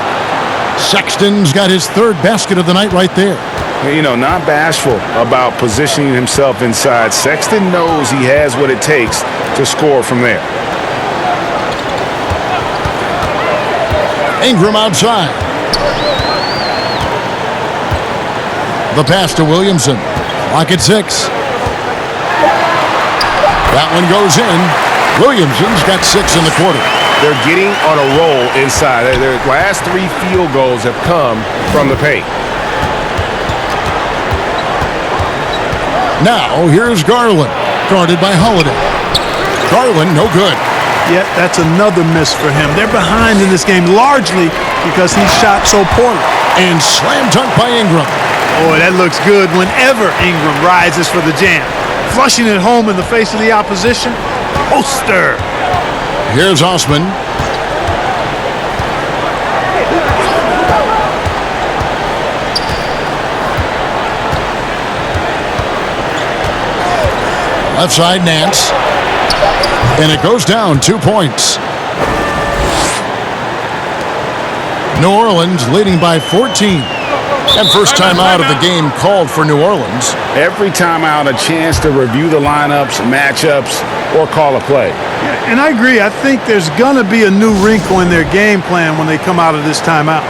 Sexton's got his 3rd basket of the night right there. You know, not bashful about positioning himself inside. Sexton knows he has what it takes to score from there. Ingram outside. The pass to Williamson. Clock at 6. That one goes in. Williamson's got 6 in the quarter. they're getting on a roll inside. Their last 3 field goals have come from the paint. Now, here's Garland, guarded by Holiday. Garland, no good. Yeah, that's another miss for him. They're behind in this game largely because he shot so poorly. And slam dunk by Ingram. Boy, that looks good whenever Ingram rises for the jam. Flushing it home in the face of the opposition. Poster. Here's Osman. Left side, Nance. And it goes down 2 points. New Orleans leading by 14. And first time out of the game called for New Orleans. Every time out, a chance to review the lineups, matchups, or call a play. Yeah, and I agree. I think there's going to be a new wrinkle in their game plan when they come out of this timeout.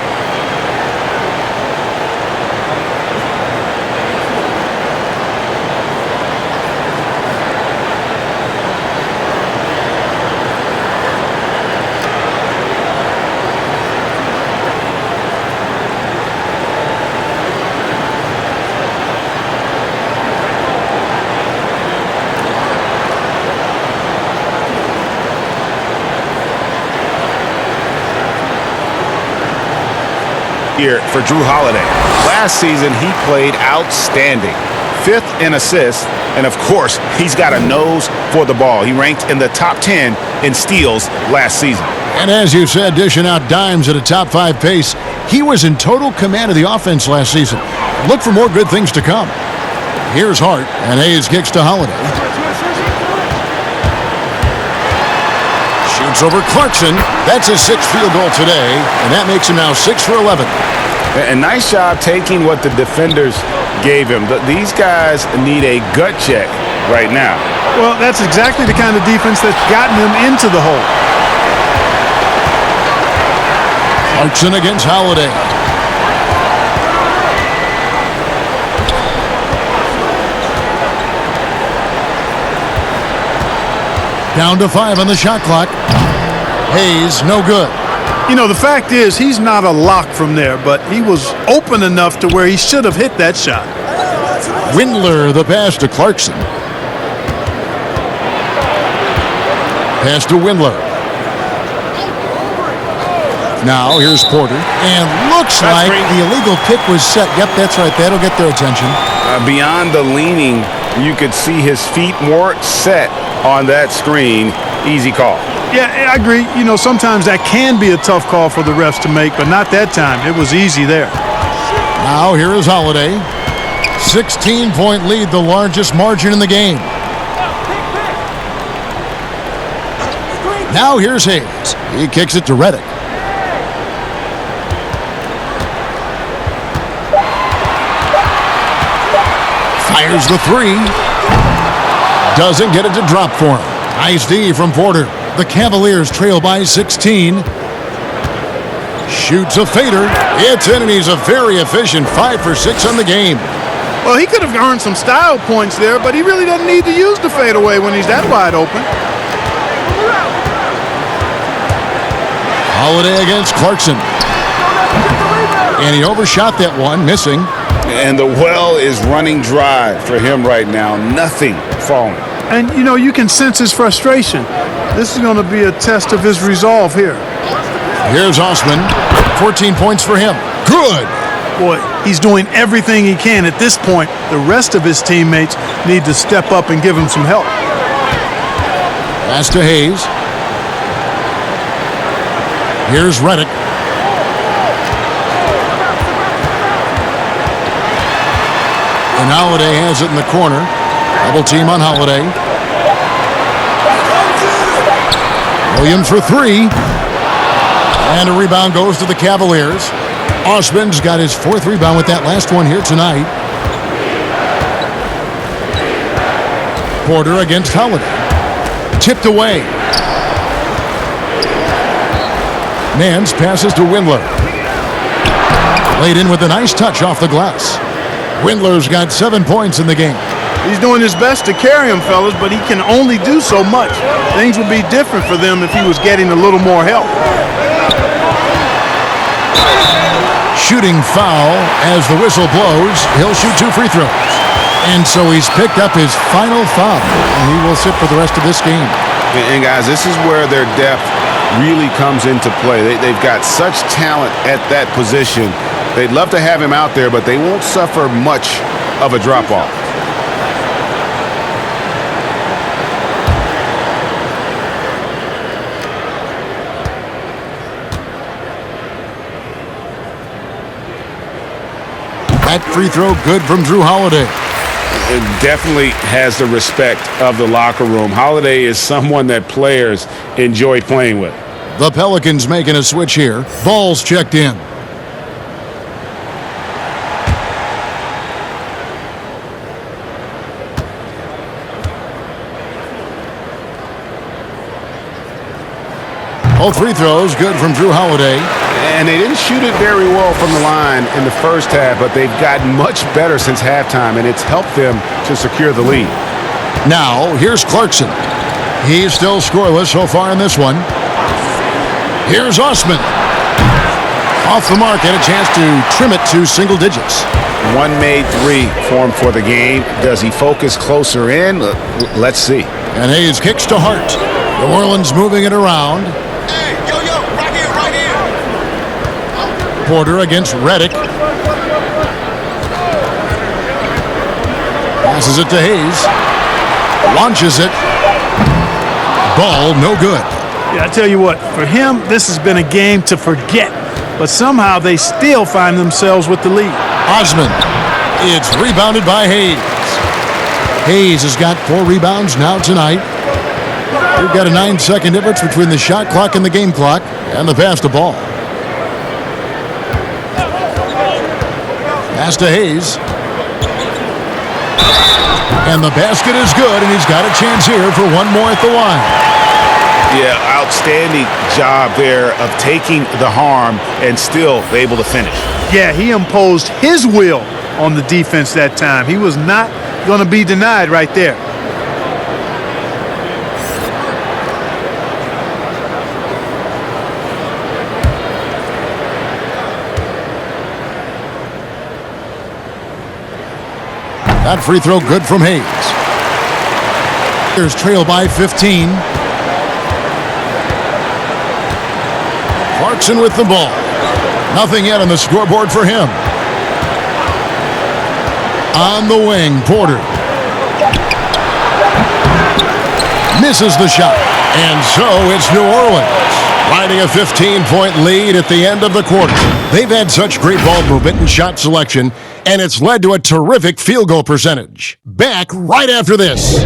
Here for Drew Holiday. Last season, he played outstanding. 5th in assists, and of course, he's got a nose for the ball. He ranked in the top 10 in steals last season. And as you said, dishing out dimes at a top 5 pace, he was in total command of the offense last season. Look for more good things to come. Here's Hart, and Hayes kicks to Holiday. Shoots over Clarkson. That's his 6th field goal today, and that makes him now 6 for 11. A nice job taking what the defenders gave him. These guys need a gut check right now. Well, that's exactly the kind of defense that's gotten them into the hole. Clarkson against Holiday. Down to 5 on the shot clock. Hayes, no good. You know, the fact is he's not a lock from there, but he was open enough to where he should have hit that shot. Windler, the pass to Clarkson. Pass to Windler. Now here's Porter. And looks like the illegal kick was set. Yep, that's right. That'll get their attention. Beyond the leaning, you could see his feet more set on that screen. Easy call. Yeah, I agree. You know, sometimes that can be a tough call for the refs to make, but not that time. It was easy there. Now here is Holiday. 16-point lead, the largest margin in the game. Now here's Hayes. He kicks it to Redick. Fires the 3. Doesn't get it to drop for him. Nice D from Porter. The Cavaliers trail by 16. Shoots a fader. It's in, and he's a very efficient 5 for 6 on the game. Well, he could have earned some style points there, but he really doesn't need to use the fadeaway when he's that wide open. Holiday against Clarkson. And he overshot that one, missing. And the well is running dry for him right now. Nothing falling. And, you know, you can sense his frustration. This is going to be a test of his resolve here. Here's Osman. 14 points for him. Good. Boy, he's doing everything he can. At this point, the rest of his teammates need to step up and give him some help. Pass to Hayes. Here's Redick. And Holiday has it in the corner. Double team on Holiday. Williams for 3. And a rebound goes to the Cavaliers. Osman's got his 4th rebound with that last one here tonight. Porter against Holiday. Tipped away. Nance passes to Windler. Laid in with a nice touch off the glass. Windler's got 7 points in the game. He's doing his best to carry him, fellas, but he can only do so much. Things would be different for them if he was getting a little more help. Shooting foul as the whistle blows. He'll shoot 2 free throws. And so he's picked up his final foul, and he will sit for the rest of this game. And guys, this is where their depth really comes into play. They've got such talent at that position. They'd love to have him out there, but they won't suffer much of a drop-off. That free throw good from Drew Holiday. It definitely has the respect of the locker room. Holiday is someone that players enjoy playing with. The Pelicans making a switch here. Ball's checked in. All free throws good from Drew Holiday. And they didn't shoot it very well from the line in the first half, but they've gotten much better since halftime, and it's helped them to secure the lead. Now, here's Clarkson. He's still scoreless so far in this one. Here's Osman. Off the mark and a chance to trim it to single digits. One made 3 for him for the game. Does he focus closer in? Let's see. And Hayes kicks to Hart. New Orleans moving it around. Porter against Redick. Passes it to Hayes. Launches it. Ball no good. Yeah, I tell you what, for him, this has been a game to forget. But somehow they still find themselves with the lead. Osman. It's rebounded by Hayes. Hayes has got 4 rebounds now tonight. We've got a 9-second difference between the shot clock and the game clock, and the pass to ball. Pass to Hayes. And the basket is good, and he's got a chance here for one more at the line. Yeah, outstanding job there of taking the harm and still able to finish. Yeah, he imposed his will on the defense that time. He was not going to be denied right there. That free throw good from Hayes. Here's trail by 15. Clarkson with the ball. Nothing yet on the scoreboard for him. On the wing, Porter. Misses the shot. And so it's New Orleans riding a 15-point lead at the end of the quarter. They've had such great ball movement and shot selection, and it's led to a terrific field goal percentage. Back right after this.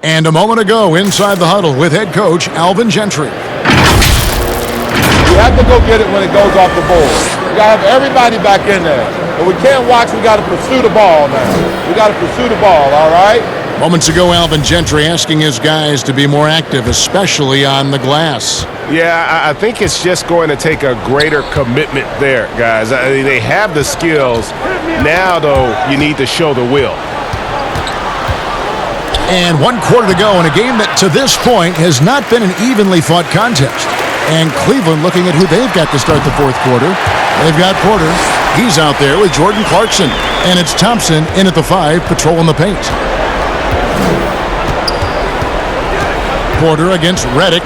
And a moment ago, inside the huddle with head coach Alvin Gentry. We have to go get it when it goes off the board. We got to have everybody back in there. But we can't watch. We got to pursue the ball now. We got to pursue the ball, all right? Moments ago, Alvin Gentry asking his guys to be more active, especially on the glass. Yeah, I think it's just going to take a greater commitment there, guys. I mean, they have the skills. Now, though, you need to show the will. And 1 quarter to go in a game that, to this point, has not been an evenly fought contest. And Cleveland looking at who they've got to start the 4th quarter. They've got Porter. He's out there with Jordan Clarkson. And it's Thompson in at the 5, patrolling the paint. Porter against Redick.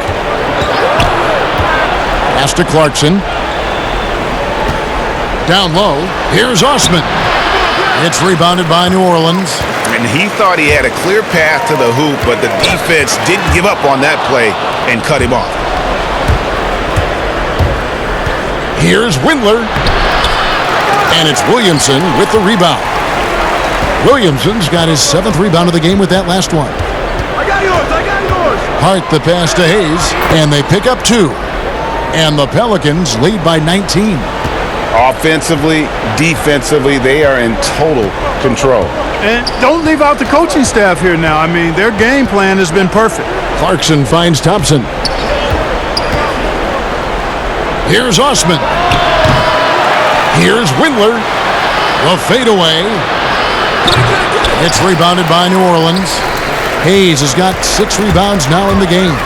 Pass to Clarkson. Down low. Here's Osman. It's rebounded by New Orleans. And he thought he had a clear path to the hoop, but the defense didn't give up on that play and cut him off. Here's Windler. And it's Williamson with the rebound. Williamson's got his 7th rebound of the game with that last one. I got yours. Hart the pass to Hayes, and they pick up 2. And the Pelicans lead by 19. Offensively, defensively, they are in total control. And don't leave out the coaching staff here now. I mean, their game plan has been perfect. Clarkson finds Thompson. Here's Osman. Here's Windler. The fadeaway. It's rebounded by New Orleans. Hayes has got 6 rebounds now in the game.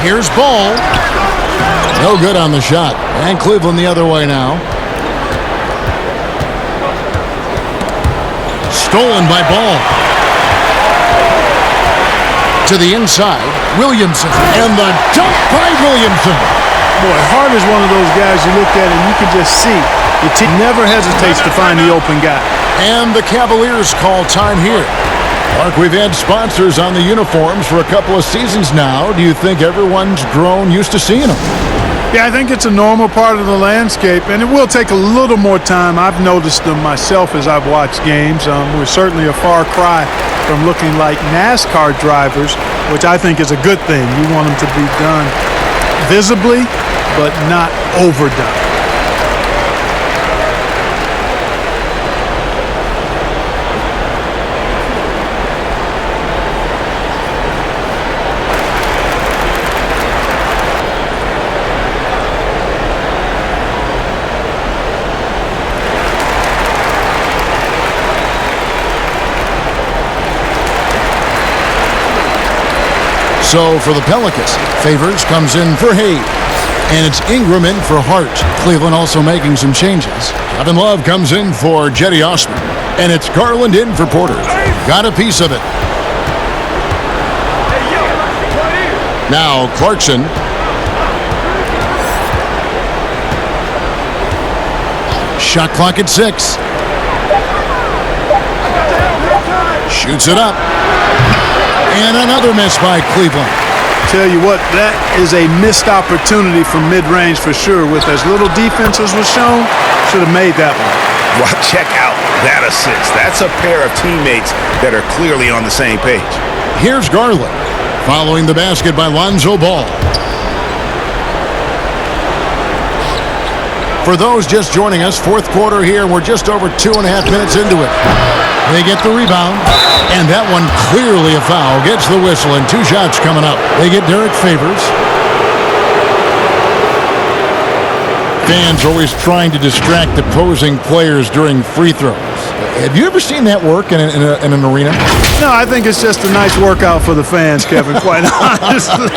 Here's Ball. No good on the shot. And Cleveland the other way now. Stolen by Ball. To the inside, Williamson. And the dunk by Williamson. Boy, Hart is one of those guys you look at and you can just see the team never hesitates to find the open guy. And the Cavaliers call time here. Mark, we've had sponsors on the uniforms for a couple of seasons now. Do you think everyone's grown used to seeing them? Yeah, I think it's a normal part of the landscape, and it will take a little more time. I've noticed them myself as I've watched games. We're certainly a far cry from looking like NASCAR drivers, which I think is a good thing. You want them to be done visibly, but not overdone. So for the Pelicans, Favors comes in for Hayes. And it's Ingram in for Hart. Cleveland also making some changes. Kevin Love comes in for Jetty Osman. And it's Garland in for Porter. Got a piece of it. Now Clarkson. Shot clock at 6. Shoots it up. And another miss by Cleveland. Tell you what, that is a missed opportunity from mid-range for sure. With as little defense as was shown, should have made that one. Well, check out that assist. That's a pair of teammates that are clearly on the same page. Here's Garland, following the basket by Lonzo Ball. For those just joining us, fourth quarter here, we're just over 2.5 minutes into it. They get the rebound, and that one clearly a foul. Gets the whistle, and 2 shots coming up. They get Derek Favors. Fans always trying to distract opposing players during free throws. Have you ever seen that work in an arena? No, I think it's just a nice workout for the fans, Kevin, quite honestly.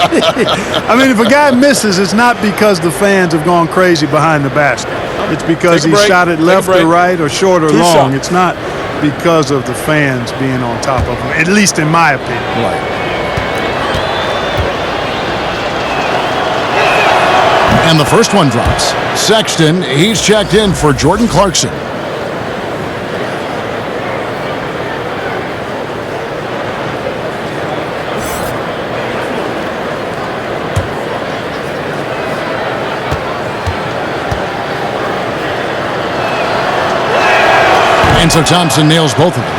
I mean, if a guy misses, it's not because the fans have gone crazy behind the basket. It's because he shot it left or right or short or long. It's not because of the fans being on top of him, at least in my opinion. Right. And the first one drops. Sexton, he's checked in for Jordan Clarkson. And so Thompson nails both of them.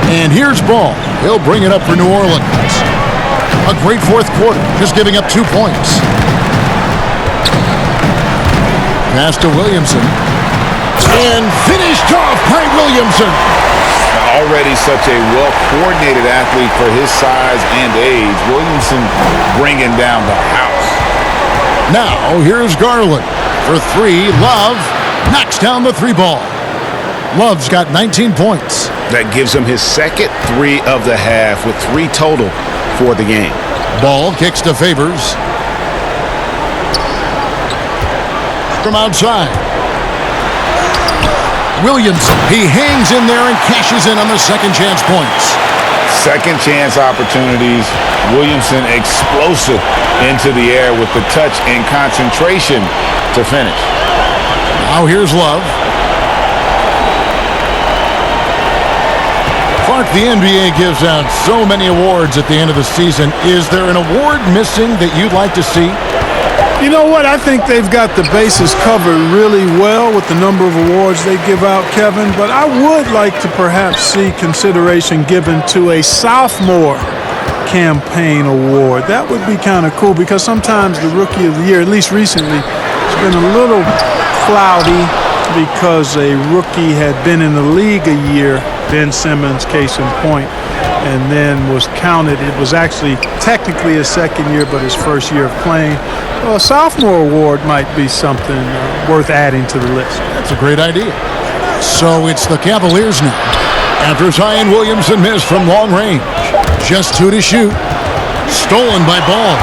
And here's Ball. He'll bring it up for New Orleans. A great fourth quarter, just giving up 2 points. Pass to Williamson. And finished off by Williamson. Already such a well-coordinated athlete for his size and age. Williamson bringing down the house. Now here's Garland. For 3, Love knocks down the 3 ball. Love's got 19 points. That gives him his second 3 of the half with 3 total for the game. Ball kicks to Favors. From outside. Williamson, he hangs in there and cashes in on the second chance points. Second chance opportunities. Williamson explosive into the air with the touch and concentration to finish. Now here's Love. Clark, the NBA gives out so many awards at the end of the season. Is there an award missing that you'd like to see? You know what? I think they've got the bases covered really well with the number of awards they give out, Kevin. But I would like to perhaps see consideration given to a sophomore campaign award. That would be kind of cool because sometimes the Rookie of the Year, at least recently, has been a little cloudy because a rookie had been in the league a year, Ben Simmons, case in point, and then was counted. It was actually technically his second year, but his first year of playing. Well, a sophomore award might be something worth adding to the list. That's a great idea. So it's the Cavaliers now. After Zion Williamson missed from long range. Just 2 to shoot. Stolen by Ball.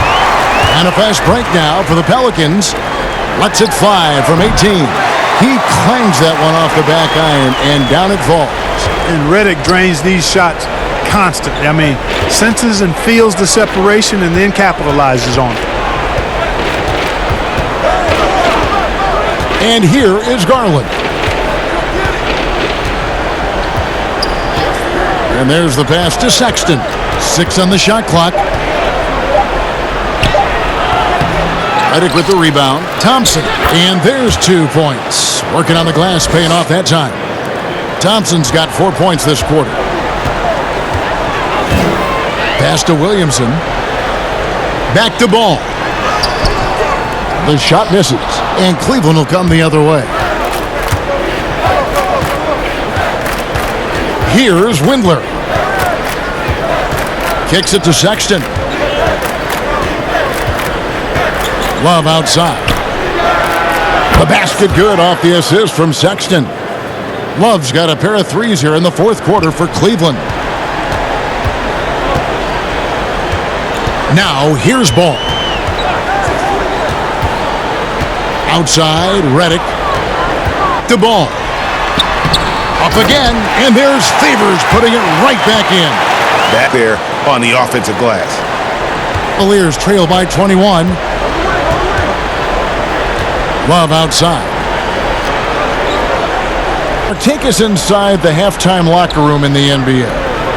And a fast break now for the Pelicans. Lets it fly from 18. He clangs that one off the back iron, and down it falls. And Redick drains these shots constantly. I mean, senses and feels the separation and then capitalizes on it. And here is Garland. And there's the pass to Sexton. 6 on the shot clock. Redick with the rebound. Thompson. And there's 2 points. Working on the glass, paying off that time. Thompson's got 4 points this quarter. Pass to Williamson. Back to Ball. The shot misses. And Cleveland will come the other way. Here's Windler. Kicks it to Sexton. Love outside. The basket good off the assist from Sexton. Love's got a pair of threes here in the fourth quarter for Cleveland. Now here's Ball. Outside, Redick. The Ball. Up again, and there's Favors putting it right back in. Back there on the offensive glass. Cavaliers trail by 21. Love outside. Take us inside the halftime locker room in the NBA.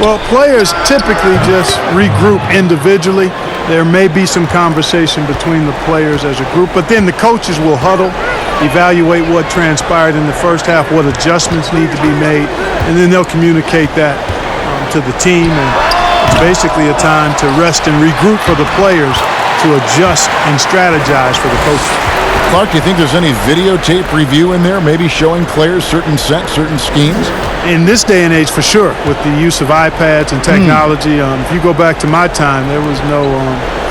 Well, players typically just regroup individually. There may be some conversation between the players as a group, but then the coaches will huddle, evaluate what transpired in the first half, what adjustments need to be made, and then they'll communicate that to the team. And it's basically a time to rest and regroup for the players to adjust and strategize for the coaches. Clark, do you think there's any videotape review in there, maybe showing players certain sets, certain schemes? In this day and age, for sure, with the use of iPads and technology. If you go back to my time, there was no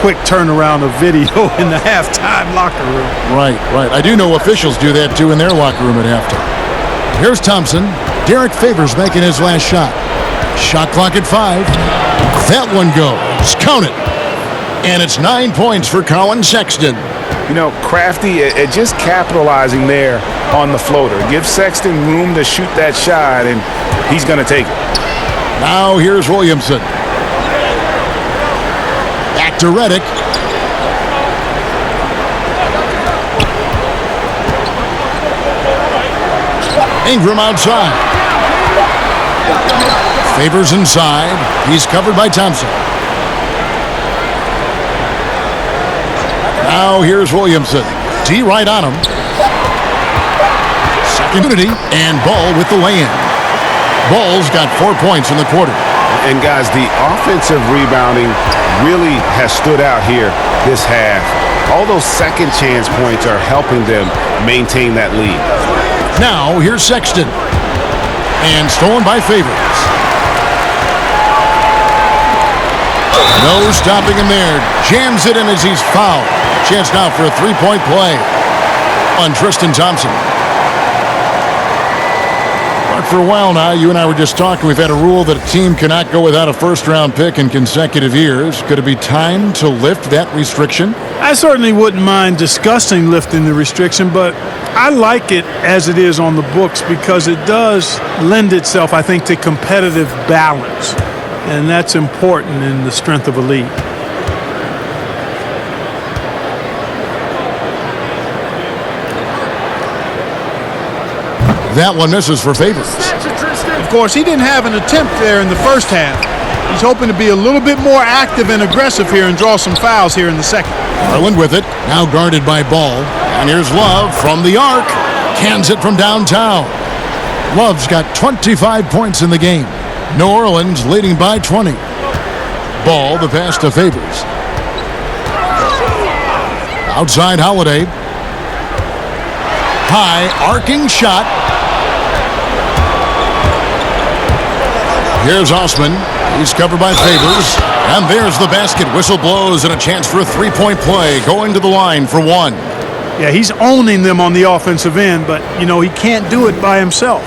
quick turnaround of video in the halftime locker room. Right. I do know officials do that, too, in their locker room at halftime. Here's Thompson. Derek Favors making his last shot. Shot clock at 5. That one goes. Count it. And it's 9 points for Colin Sexton. You know, Crafty just capitalizing there on the floater. Give Sexton room to shoot that shot, and he's going to take it. Now here's Williamson. Back to Redick. Ingram outside. Favors inside. He's covered by Thompson. Now here's Williamson. D right on him. Second unity, and Ball with the lay-in. Ball's got 4 points in the quarter. And guys, the offensive rebounding really has stood out here this half. All those second chance points are helping them maintain that lead. Now here's Sexton. And stolen by Favors. No stopping him there. Jams it in as he's fouled. Chance now for a three-point play on Tristan Thompson. But for a while now, you and I were just talking, we've had a rule that a team cannot go without a first-round pick in consecutive years. Could it be time to lift that restriction? I certainly wouldn't mind discussing lifting the restriction, but I like it as it is on the books because it does lend itself, I think, to competitive balance. And that's important in the strength of a league. That one misses for Favors. Of course, he didn't have an attempt there in the first half. He's hoping to be a little bit more active and aggressive here and draw some fouls here in the second. Garland with it, now guarded by Ball. And here's Love from the arc. Cans it from downtown. Love's got 25 points in the game. New Orleans leading by 20. Ball, the pass to Favors. Outside Holiday. High, arcing shot. Here's Osman. He's covered by Favors. And there's the basket. Whistle blows and a chance for a three-point play. Going to the line for one. Yeah, he's owning them on the offensive end, but, you know, he can't do it by himself.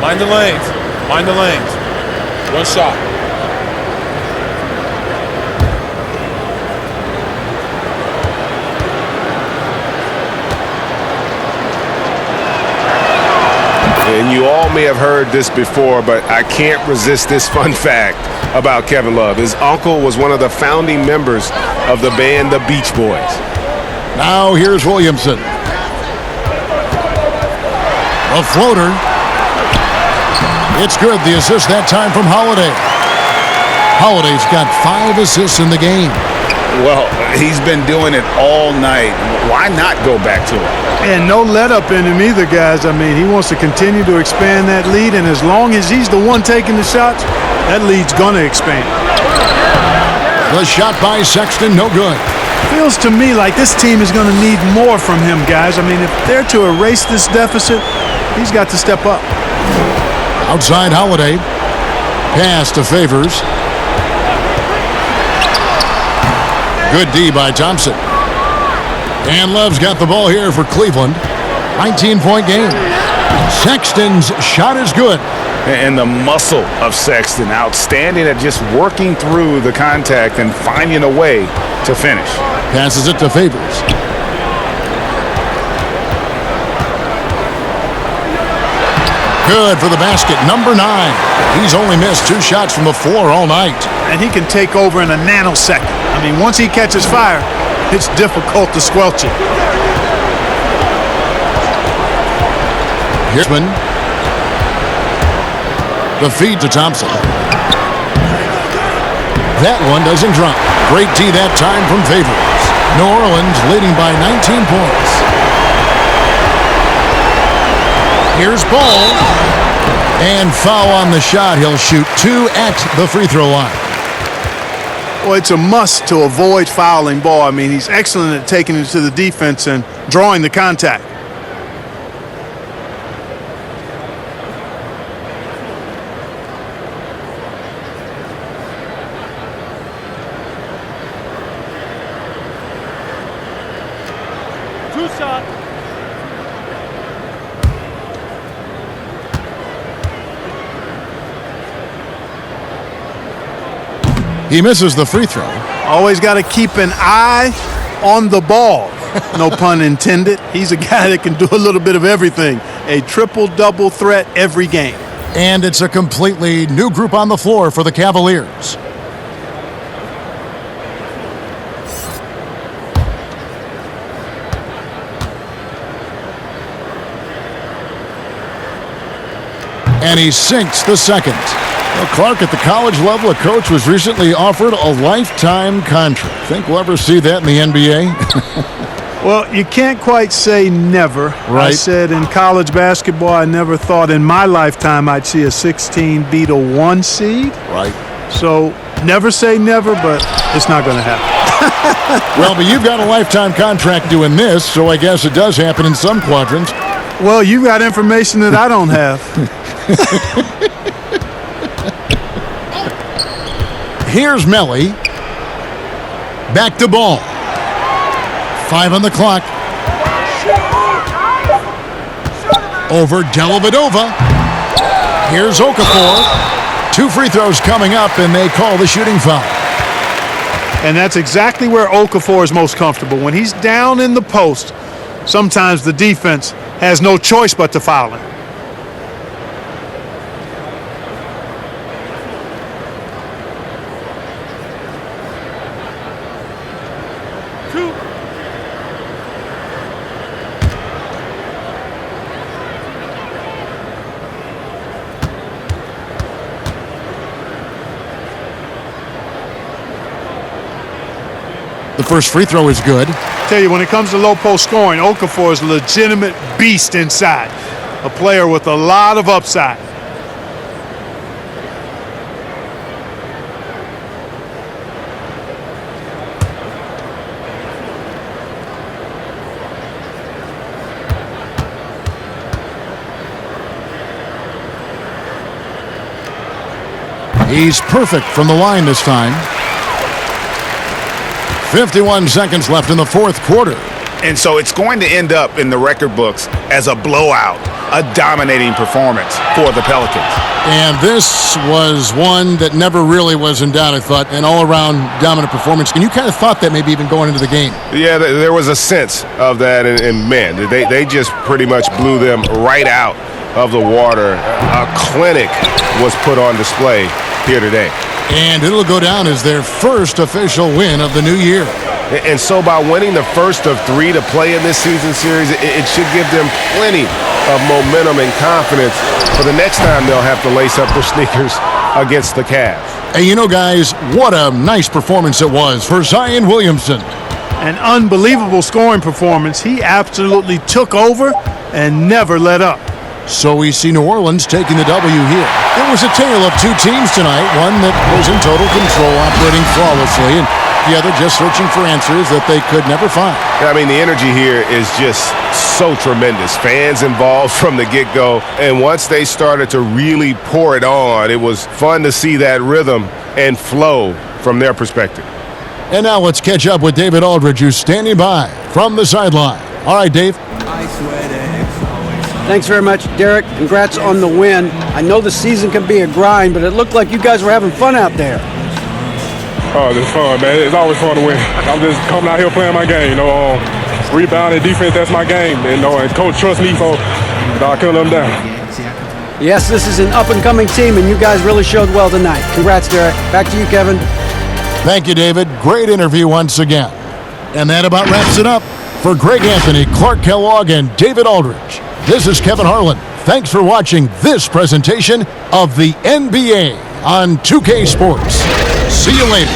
Mind the lanes. Mind the lanes. One shot. And you all may have heard this before, but I can't resist this fun fact about Kevin Love. His uncle was one of the founding members of the band The Beach Boys. Now here's Williamson. A floater. It's good. The assist that time from Holiday. Holiday's got 5 assists in the game. Well, he's been doing it all night. Why not go back to it? And no let up in him either, guys. I mean, he wants to continue to expand that lead, and as long as he's the one taking the shots, that lead's going to expand. The shot by Sexton, no good. Feels to me like this team is going to need more from him, guys. I mean, if they're to erase this deficit, he's got to step up. Outside Holiday. Pass to Favors. Good D by Thompson. And Love's got the ball here for Cleveland. 19-point game. Sexton's shot is good. And the muscle of Sexton, outstanding at just working through the contact and finding a way to finish. Passes it to Favors. Good for the basket, number 9. He's only missed 2 shots from the floor all night. And he can take over in a nanosecond. I mean, once he catches fire, it's difficult to squelch it. Here's the feed to Thompson. That one doesn't drop. Great D that time from Favors. New Orleans leading by 19 points. Here's Ball. And foul on the shot. He'll shoot 2 at the free throw line. Well, it's a must to avoid fouling Ball. I mean, he's excellent at taking it to the defense and drawing the contact. He misses the free throw. Always got to keep an eye on the ball. No pun intended. He's a guy that can do a little bit of everything. A triple-double threat every game. And it's a completely new group on the floor for the Cavaliers. And he sinks the second. Well, Clark, at the college level, a coach was recently offered a lifetime contract. Think we'll ever see that in the NBA? Well, you can't quite say never. Right. I said in college basketball, I never thought in my lifetime I'd see a 16 beat a 1 seed. Right. So never say never, but it's not going to happen. Well, but you've got a lifetime contract doing this, so I guess it does happen in some quadrants. Well, you got information that I don't have. Here's Melly. Back to Ball. 5 on the clock. Over Dellavedova. Here's Okafor. 2 free throws coming up, and they call the shooting foul. And that's exactly where Okafor is most comfortable. When he's down in the post, sometimes the defense has no choice but to foul him. The first free throw is good. Tell you, when it comes to low post scoring, Okafor is a legitimate beast inside. A player with a lot of upside. He's perfect from the line this time. 51 seconds left in the fourth quarter. And so it's going to end up in the record books as a blowout, a dominating performance for the Pelicans. And this was one that never really was in doubt, I thought, an all-around dominant performance. And you kind of thought that maybe even going into the game. Yeah, there was a sense of that, and man, they just pretty much blew them right out of the water. A clinic was put on display here today. And it'll go down as their first official win of the new year. And so by winning the first of 3 to play in this season series, it should give them plenty of momentum and confidence for the next time they'll have to lace up their sneakers against the Cavs. And you know, guys, what a nice performance it was for Zion Williamson. An unbelievable scoring performance. He absolutely took over and never let up. So we see New Orleans taking the W here. It was a tale of two teams tonight, one that was in total control, operating flawlessly, and the other just searching for answers that they could never find. I mean, the energy here is just so tremendous. Fans involved from the get-go, and once they started to really pour it on, it was fun to see that rhythm and flow from their perspective. And now let's catch up with David Aldridge, who's standing by from the sideline. All right, Dave. Thanks very much, Derek. Congrats on the win. I know the season can be a grind, but it looked like you guys were having fun out there. Oh, it's fun, man. It's always fun to win. I'm just coming out here playing my game. Rebound and defense, that's my game. And coach trusts me, so I couldn't let him down. Yes, this is an up-and-coming team, and you guys really showed well tonight. Congrats, Derek. Back to you, Kevin. Thank you, David. Great interview once again. And that about wraps it up. For Greg Anthony, Clark Kellogg, and David Aldridge, this is Kevin Harlan. Thanks for watching this presentation of the NBA on 2K Sports. See you later.